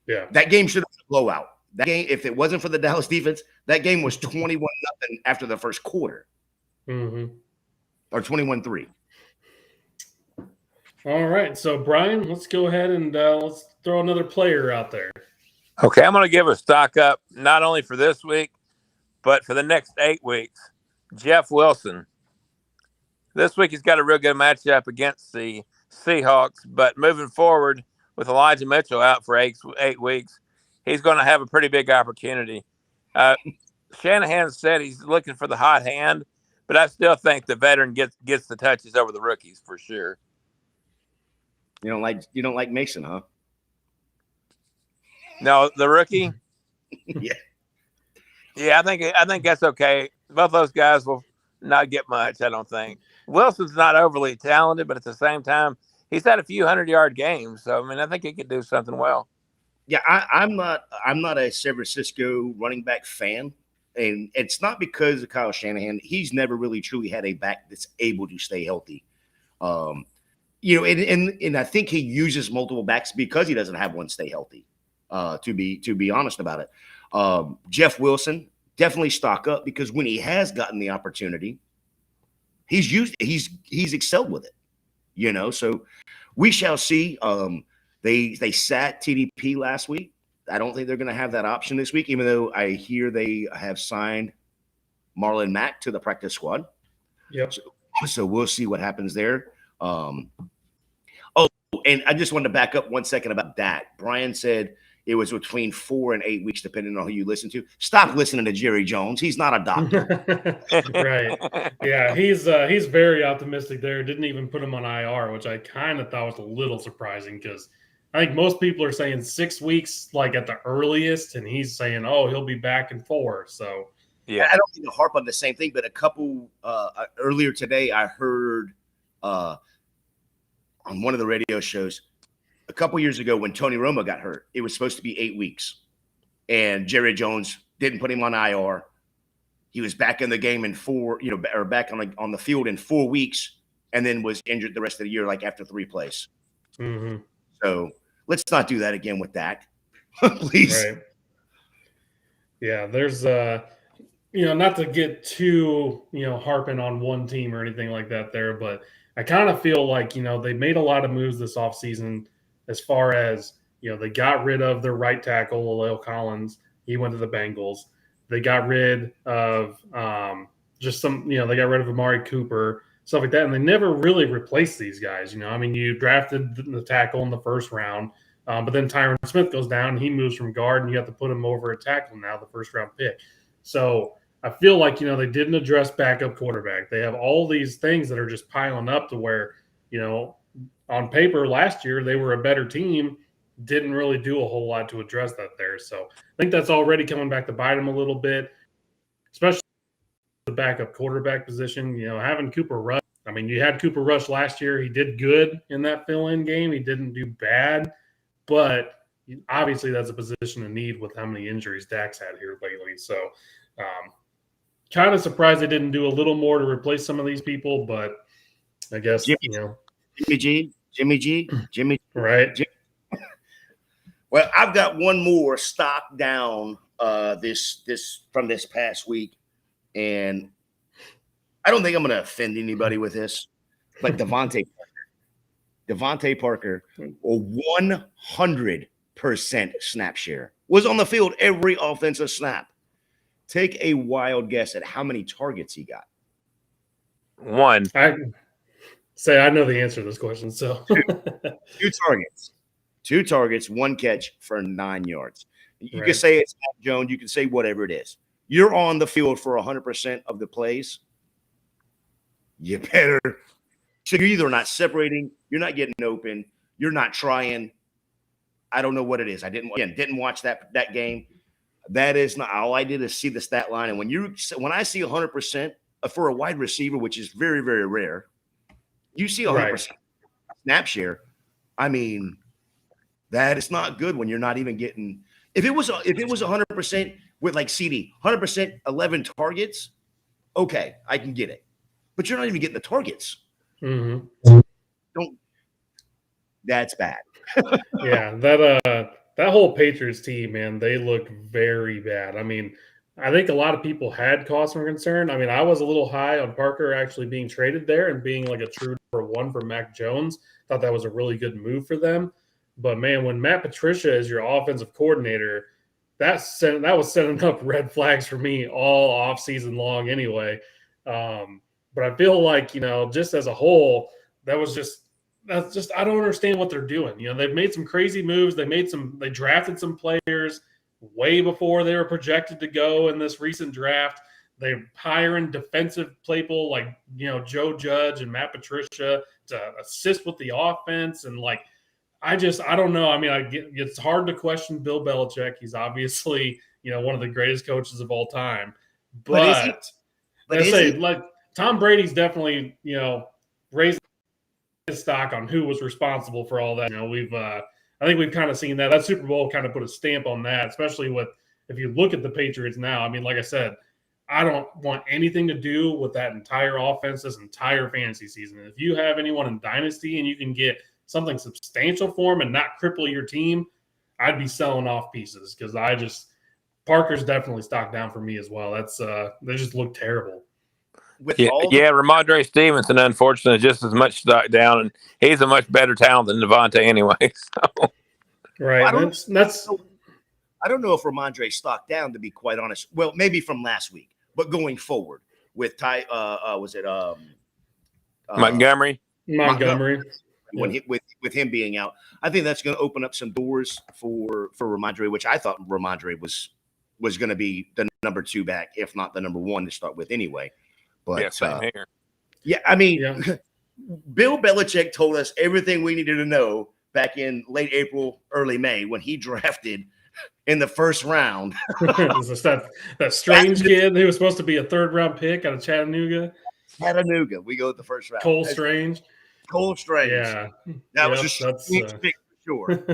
Yeah. That game should have been a blowout. That game, if it wasn't for the Dallas defense, that game was 21-0 after the first quarter. Mm-hmm. Or 21-3. All right. So, Brian, let's go ahead and let's throw another player out there. Okay, I'm going to give a stock up not only for this week, but for the next 8 weeks. Jeff Wilson. This week he's got a real good matchup against the Seahawks, but moving forward with Elijah Mitchell out for 8 weeks, he's going to have a pretty big opportunity. Shanahan said he's looking for the hot hand, but I still think the veteran gets the touches over the rookies for sure. You don't like Mason, huh? No, the rookie. Yeah. Yeah, I think that's okay. Both those guys will not get much. I don't think Wilson's not overly talented, but at the same time, he's had a few 100-yard games. So I mean, I think he could do something well. Yeah, I'm not a San Francisco running back fan, and it's not because of Kyle Shanahan. He's never really truly had a back that's able to stay healthy. And I think he uses multiple backs because he doesn't have one stay healthy. To be honest about it, Jeff Wilson definitely stock up because when he has gotten the opportunity, he's excelled with it. So we shall see. They sat TDP last week. I don't think they're going to have that option this week, even though I hear they have signed Marlon Mack to the practice squad. Yep. So we'll see what happens there. And I just wanted to back up 1 second about that. Brian said it was between 4 and 8 weeks, depending on who you listen to. Stop listening to Jerry Jones. He's not a doctor. Right. Yeah, he's very optimistic there. Didn't even put him on IR, which I kind of thought was a little surprising because I think most people are saying 6 weeks, like at the earliest, and he's saying, "Oh, he'll be back in 4." So yeah, I don't mean to harp on the same thing, but a couple earlier today, I heard on one of the radio shows a couple years ago when Tony Romo got hurt, it was supposed to be 8 weeks, and Jerry Jones didn't put him on IR. He was back in the game in 4, or back on the field in 4 weeks, and then was injured the rest of the year, like after 3 plays. Mm-hmm. So let's not do that again with Dak, please. Right. Yeah, there's not to get too harping on one team or anything like that there, but I kind of feel like they made a lot of moves this offseason as far as they got rid of their right tackle Aleo Collins. He went to the Bengals. They got rid of they got rid of Amari Cooper, stuff like that, and they never really replaced these guys. You drafted the tackle in the first round, but then Tyron Smith goes down, and he moves from guard, and you have to put him over at tackle now, the first round pick. So I feel like they didn't address backup quarterback. They have all these things that are just piling up to where on paper last year they were a better team. Didn't really do a whole lot to address that there. So I think that's already coming back to bite them a little bit, especially the backup quarterback position. Having Cooper Rush. I mean, you had Cooper Rush last year. He did good in that fill-in game. He didn't do bad, but obviously that's a position of need with how many injuries Dak's had here lately. So kind of surprised they didn't do a little more to replace some of these people, but I guess, Jimmy G. Right. Jimmy. Well, I've got one more stock down this from this past week, and I don't think I'm going to offend anybody with this, but Devontae Parker, a 100% snap share, was on the field every offensive snap. Take a wild guess at how many targets he got. 1. I know the answer to this question. So 2 targets, 1 catch for 9 yards. You Right. can say it's Mac Jones. You can say whatever it is. You're on the field for 100% of the plays. You better. So you're either not separating, you're not getting open, you're not trying. I don't know what it is. I didn't watch that game. That is not all I did is see the stat line. And when I see 100% for a wide receiver, which is very, very rare, you see 100% snap share. I mean, that is not good when you're not even getting. If it was 100% with like CD, 100%, 11 targets, okay, I can get it. But you're not even getting the targets. Mm-hmm. That's bad. Yeah, that whole Patriots team, man, they look very bad. I mean, I think a lot of people had cause for concern. I mean, I was a little high on Parker actually being traded there and being like a true number 1 for Mac Jones. Thought that was a really good move for them. But man, when Matt Patricia is your offensive coordinator, that was setting up red flags for me all off season long anyway. But I feel like just as a whole, that's just I don't understand what they're doing. They've made some crazy moves. They drafted some players. way before they were projected to go in this recent draft. They're hiring defensive people like, Joe Judge and Matt Patricia to assist with the offense. And I don't know. I mean, it's hard to question Bill Belichick. He's obviously, one of the greatest coaches of all time. But Tom Brady's definitely, raised his stock on who was responsible for all that. I think we've kind of seen that. That Super Bowl kind of put a stamp on that, especially if you look at the Patriots now. I mean, like I said, I don't want anything to do with that entire offense, this entire fantasy season. If you have anyone in Dynasty and you can get something substantial for them and not cripple your team, I'd be selling off pieces because Parker's definitely stock down for me as well. They just look terrible. Ramondre Stevenson, unfortunately, just as much stock down, and he's a much better talent than Devontae anyway. So. Right. I don't know if Ramondre's stock down, to be quite honest. Well, maybe from last week, but going forward with Montgomery? Montgomery. With him being out, I think that's going to open up some doors for Ramondre, which I thought Ramondre was going to be the number 2 back, if not the number 1 to start with anyway. But same here. Yeah, I mean, Bill Belichick told us everything we needed to know back in late April, early May when he drafted in the first round. that strange kid who was supposed to be a 3rd-round pick out of Chattanooga. We go with the first round. Cole Strange. Yeah, that was a strange pick for sure.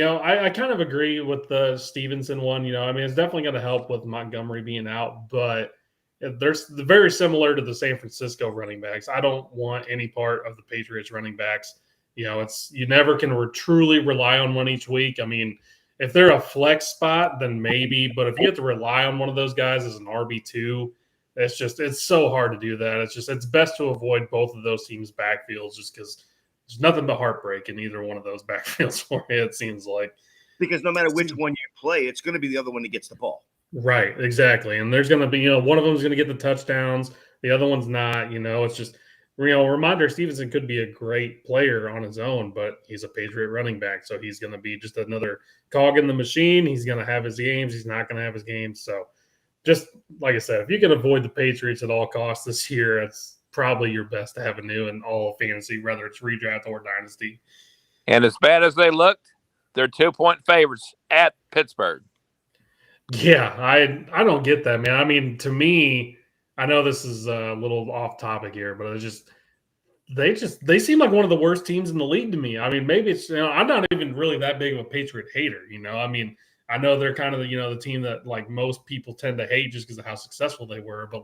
I kind of agree with the Stevenson one. I mean, it's definitely going to help with Montgomery being out, but they're very similar to the San Francisco running backs. I don't want any part of the Patriots running backs. You never can truly rely on one each week. I mean, if they're a flex spot, then maybe, but if you have to rely on one of those guys as an RB2, it's so hard to do that. It's best to avoid both of those teams' backfields just because there's nothing but heartbreak in either one of those backfields for you, it seems like. Because no matter which one you play, it's going to be the other one that gets the ball. Right, exactly. And there's going to be, one of them is going to get the touchdowns. The other one's not, it's just, Ramondre Stevenson could be a great player on his own, but he's a Patriot running back. So he's going to be just another cog in the machine. He's going to have his games. He's not going to have his games. So just like I said, if you can avoid the Patriots at all costs this year, it's probably your best avenue in all of fantasy, whether it's redraft or dynasty. And as bad as they looked, they're 2-point favorites at Pittsburgh. Yeah, I don't get that, man. I mean, to me, I know this is a little off topic here, but they seem like one of the worst teams in the league to me. I mean, maybe it's, I'm not even really that big of a Patriot hater, I mean, I know they're kind of the team that most people tend to hate just because of how successful they were, but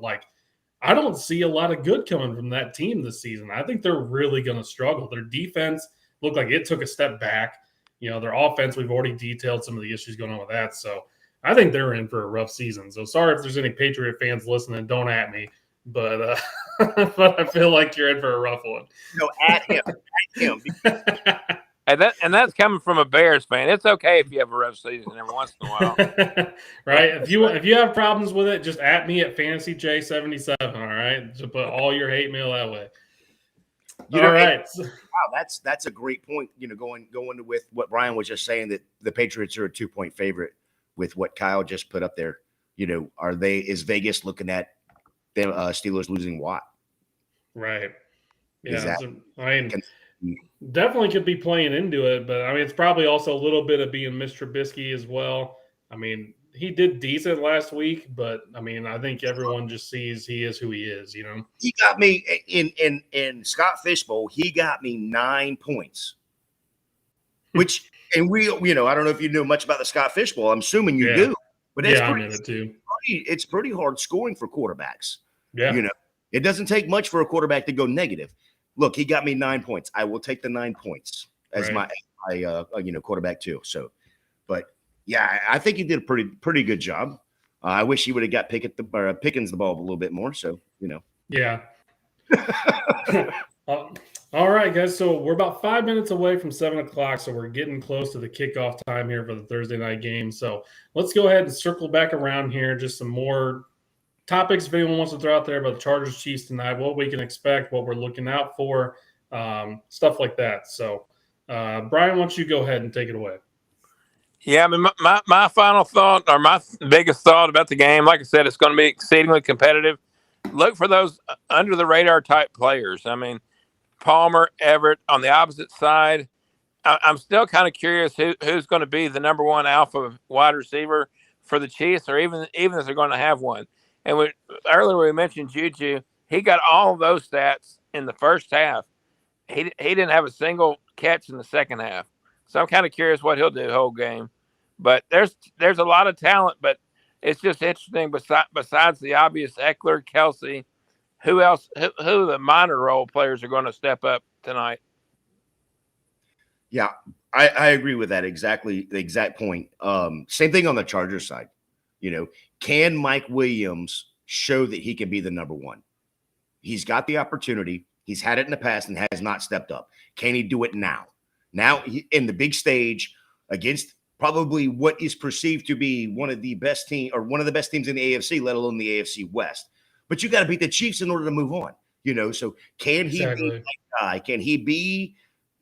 I don't see a lot of good coming from that team this season. I think they're really going to struggle. Their defense looked like it took a step back. Their offense, we've already detailed some of the issues going on with that. So I think they're in for a rough season. So sorry if there's any Patriot fans listening, don't at me. But but I feel like you're in for a rough one. At him. And that's coming from a Bears fan. It's okay if you have a rough season every once in a while. Right. If you have problems with it, just at me at FantasyJ77. All right. To put all your hate mail that way. All right. Wow, that's a great point. Going with what Brian was just saying, that the Patriots are a 2-point favorite with what Kyle just put up there. Is Vegas looking at them Steelers losing Watt? Right. Yeah. Definitely could be playing into it, but I mean, it's probably also a little bit of being Mr. Trubisky as well. I mean, he did decent last week, but I mean, I think everyone just sees he is who he is, He got me in Scott Fishbowl. He got me 9 points, which, and we, I don't know if you know much about the Scott Fishbowl. I'm assuming you do, but I'm in it too. It's pretty hard scoring for quarterbacks. Yeah. It doesn't take much for a quarterback to go negative. Look, he got me 9 points. I will take the 9 points as my quarterback too. So, but yeah, I think he did a pretty good job. I wish he would have got Pickens the ball a little bit more. So, Yeah. All right, guys. So we're about 5 minutes away from 7:00. So we're getting close to the kickoff time here for the Thursday night game. So let's go ahead and circle back around here. Just some more topics if anyone wants to throw out there about the Chargers Chiefs tonight, what we can expect, what we're looking out for, stuff like that. So, Brian, why don't you go ahead and take it away? Yeah, I mean, my final thought, or my biggest thought about the game, like I said, it's going to be exceedingly competitive. Look for those under the radar type players. I mean, Palmer, Everett on the opposite side. I'm still kind of curious who's going to be the number one alpha wide receiver for the Chiefs, or even if they're going to have one. And earlier we mentioned Juju. He got all of those stats in the first half. He didn't have a single catch in the second half. So I'm kind of curious what he'll do the whole game. But there's a lot of talent, but it's just interesting. Besides the obvious Eckler, Kelsey, who else? Who the minor role players are going to step up tonight? Yeah, I agree with that. Exactly. The exact point. Same thing on the Chargers side. Can Mike Williams show that he can be the number one? He's got the opportunity. He's had it in the past and has not stepped up. Can he do it now? Now, in the big stage against probably what is perceived to be one of the best teams in the AFC, let alone the AFC West. But you got to beat the Chiefs in order to move on. So can he be that guy? Can he be,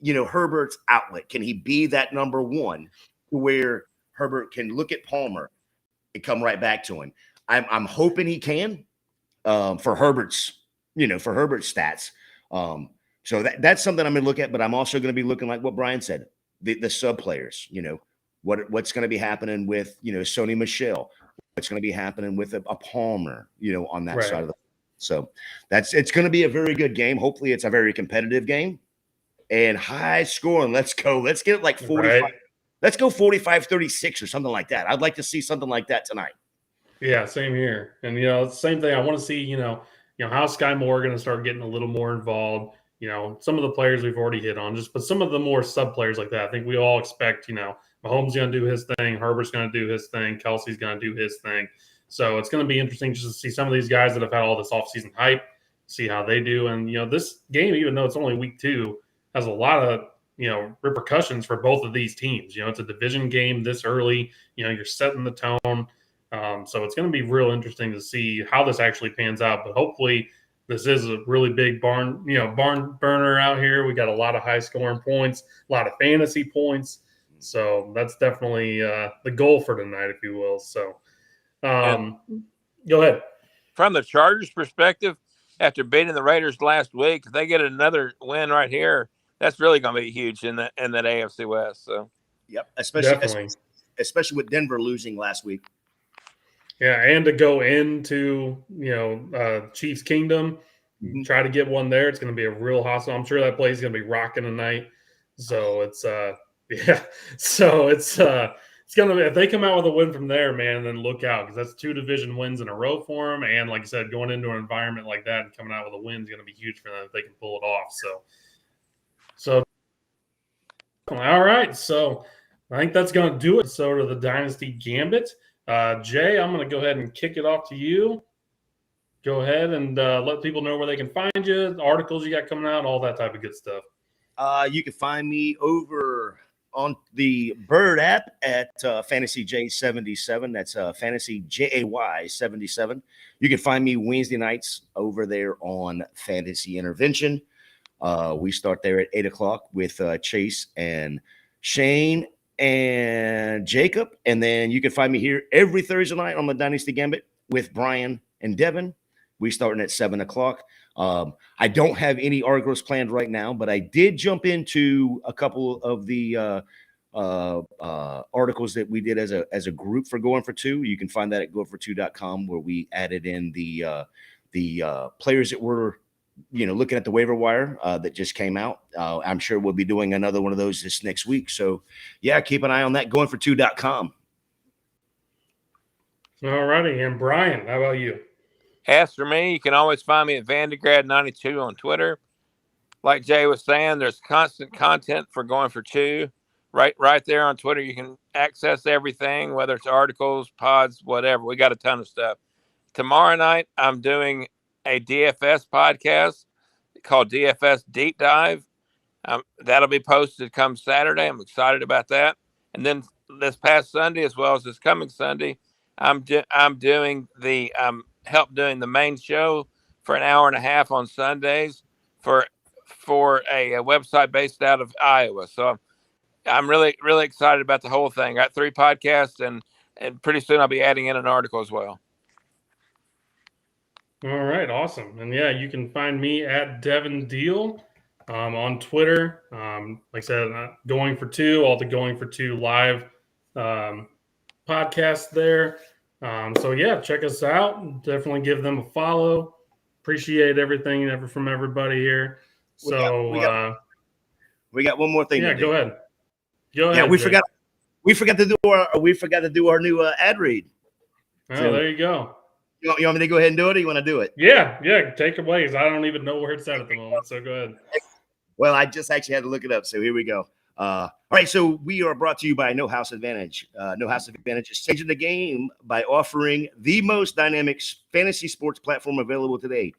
Herbert's outlet? Can he be that number one to where Herbert can look at Palmer and come right back to him? I'm hoping he can for Herbert's stats. So that's something I'm going to look at, but I'm also going to be looking like what Brian said, the sub players, what's going to be happening with, Sony Michel, what's going to be happening with a Palmer, on that side of the. So it's going to be a very good game. Hopefully it's a very competitive game and high scoring. Let's go. Let's get it like 45. Right. Let's go 45-36 or something like that. I'd like to see something like that tonight. Yeah, same here. And, it's the same thing. I want to see, how Sky Moore going to start getting a little more involved. Some of the players we've already hit on, but some of the more sub players like that. I think we all expect, Mahomes going to do his thing, Herbert's going to do his thing, Kelsey's going to do his thing. So it's going to be interesting just to see some of these guys that have had all this offseason hype, see how they do. And, this game, even though it's only week 2, has a lot of, repercussions for both of these teams. It's a division game this early. You're setting the tone. So it's going to be real interesting to see how this actually pans out. But hopefully this is a really big barn burner out here. We got a lot of high scoring points, a lot of fantasy points. So that's definitely the goal for tonight, if you will. So go ahead. From the Chargers' perspective, after beating the Raiders last week, if they get another win right here, that's really going to be huge in that AFC West. So, yep, especially with Denver losing last week. Yeah, and to go into Chiefs Kingdom, try to get one there. It's going to be a real hostile. I'm sure that place is going to be rocking tonight. So it's So it's going to be, if they come out with a win from there, man, then look out, because that's 2 division wins in a row for them. And like I said, going into an environment like that and coming out with a win is going to be huge for them if they can pull it off. So all right. So I think that's going to do it. So to the Dynasty Gambit. Jay, I'm going to go ahead and kick it off to you. Go ahead and let people know where they can find you, the articles you got coming out, all that type of good stuff. You can find me over on the Bird app at Fantasy J77. That's Fantasy JAY77. You can find me Wednesday nights over there on Fantasy Intervention. We start there at 8 o'clock with Chase and Shane and Jacob. And then you can find me here every Thursday night on the Dynasty Gambit with Brian and Devin. We starting at 7 o'clock. I don't have any articles planned right now, but I did jump into a couple of the articles that we did as a group for Going for Two. You can find that at goingfor2.com, where we added in the players that were looking at the waiver wire that just came out. I'm sure we'll be doing another one of those this next week. So yeah, keep an eye on that, goingfor2.com. All righty. And Brian, how about you? As for me, you can always find me at Vandegrad92 on Twitter. Like Jay was saying, there's constant content for Going for Two. Right there on Twitter, you can access everything, whether it's articles, pods, whatever. We got a ton of stuff. Tomorrow night, I'm doing a DFS podcast called DFS Deep Dive. That'll be posted come Saturday. I'm excited about that. And then this past Sunday, as well as this coming Sunday, I'm doing the help doing the main show for an hour and a half on Sundays for a website based out of Iowa. So I'm really, really excited about the whole thing. I got 3 podcasts, and pretty soon I'll be adding in an article as well. All right, awesome. And yeah, you can find me at Devin Deal on Twitter. Like I said, Going for Two, all the Going for Two live podcasts there. So yeah, check us out. Definitely give them a follow. Appreciate everything from everybody here. So we got one more thing. Yeah, to do. go ahead. Go ahead. Yeah, we forgot to do our new ad read. Oh, so, there you go. You want me to go ahead and do it, or you want to do it? Yeah, take it away, because I don't even know where it's at the moment. So go ahead. Well, I just actually had to look it up, so here we go. All right, so we are brought to you by No House Advantage. No House Advantage is changing the game by offering the most dynamic fantasy sports platform available today.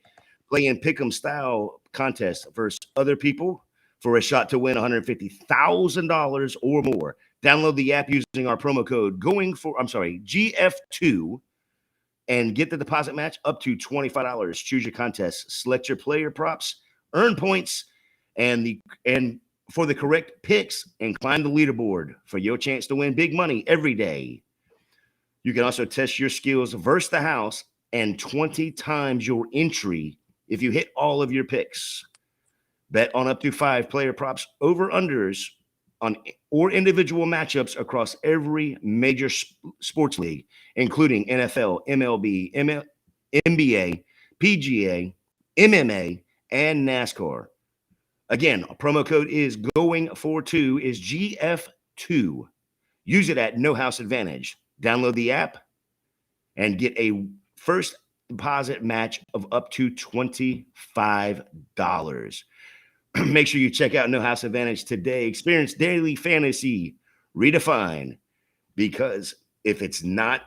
Play in pick'em style contests versus other people for a shot to win $150,000 or more. Download the app using our promo code GF2 and get the deposit match up to $25. Choose your contest, select your player props, earn points, and for the correct picks, and climb the leaderboard for your chance to win big money every day. You can also test your skills versus the house and 20 times your entry if you hit all of your picks. Bet on up to 5 player props, over-unders, or individual matchups across every major sports league, including NFL, MLB, NBA, PGA, MMA, and NASCAR. Again, promo code is GOING42 is GF2. Use it at No House Advantage. Download the app and get a first deposit match of up to $25. Make sure you check out No House Advantage today. Experience daily fantasy redefined, because if it's not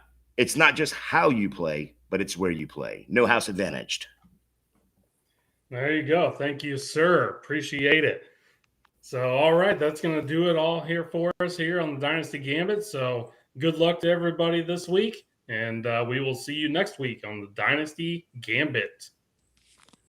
just how you play, but it's where you play. No House Advantaged. There you go. Thank you, sir. Appreciate it. So, all right, that's going to do it all here for us here on the Dynasty Gambit. So, good luck to everybody this week, and we will see you next week on the Dynasty Gambit.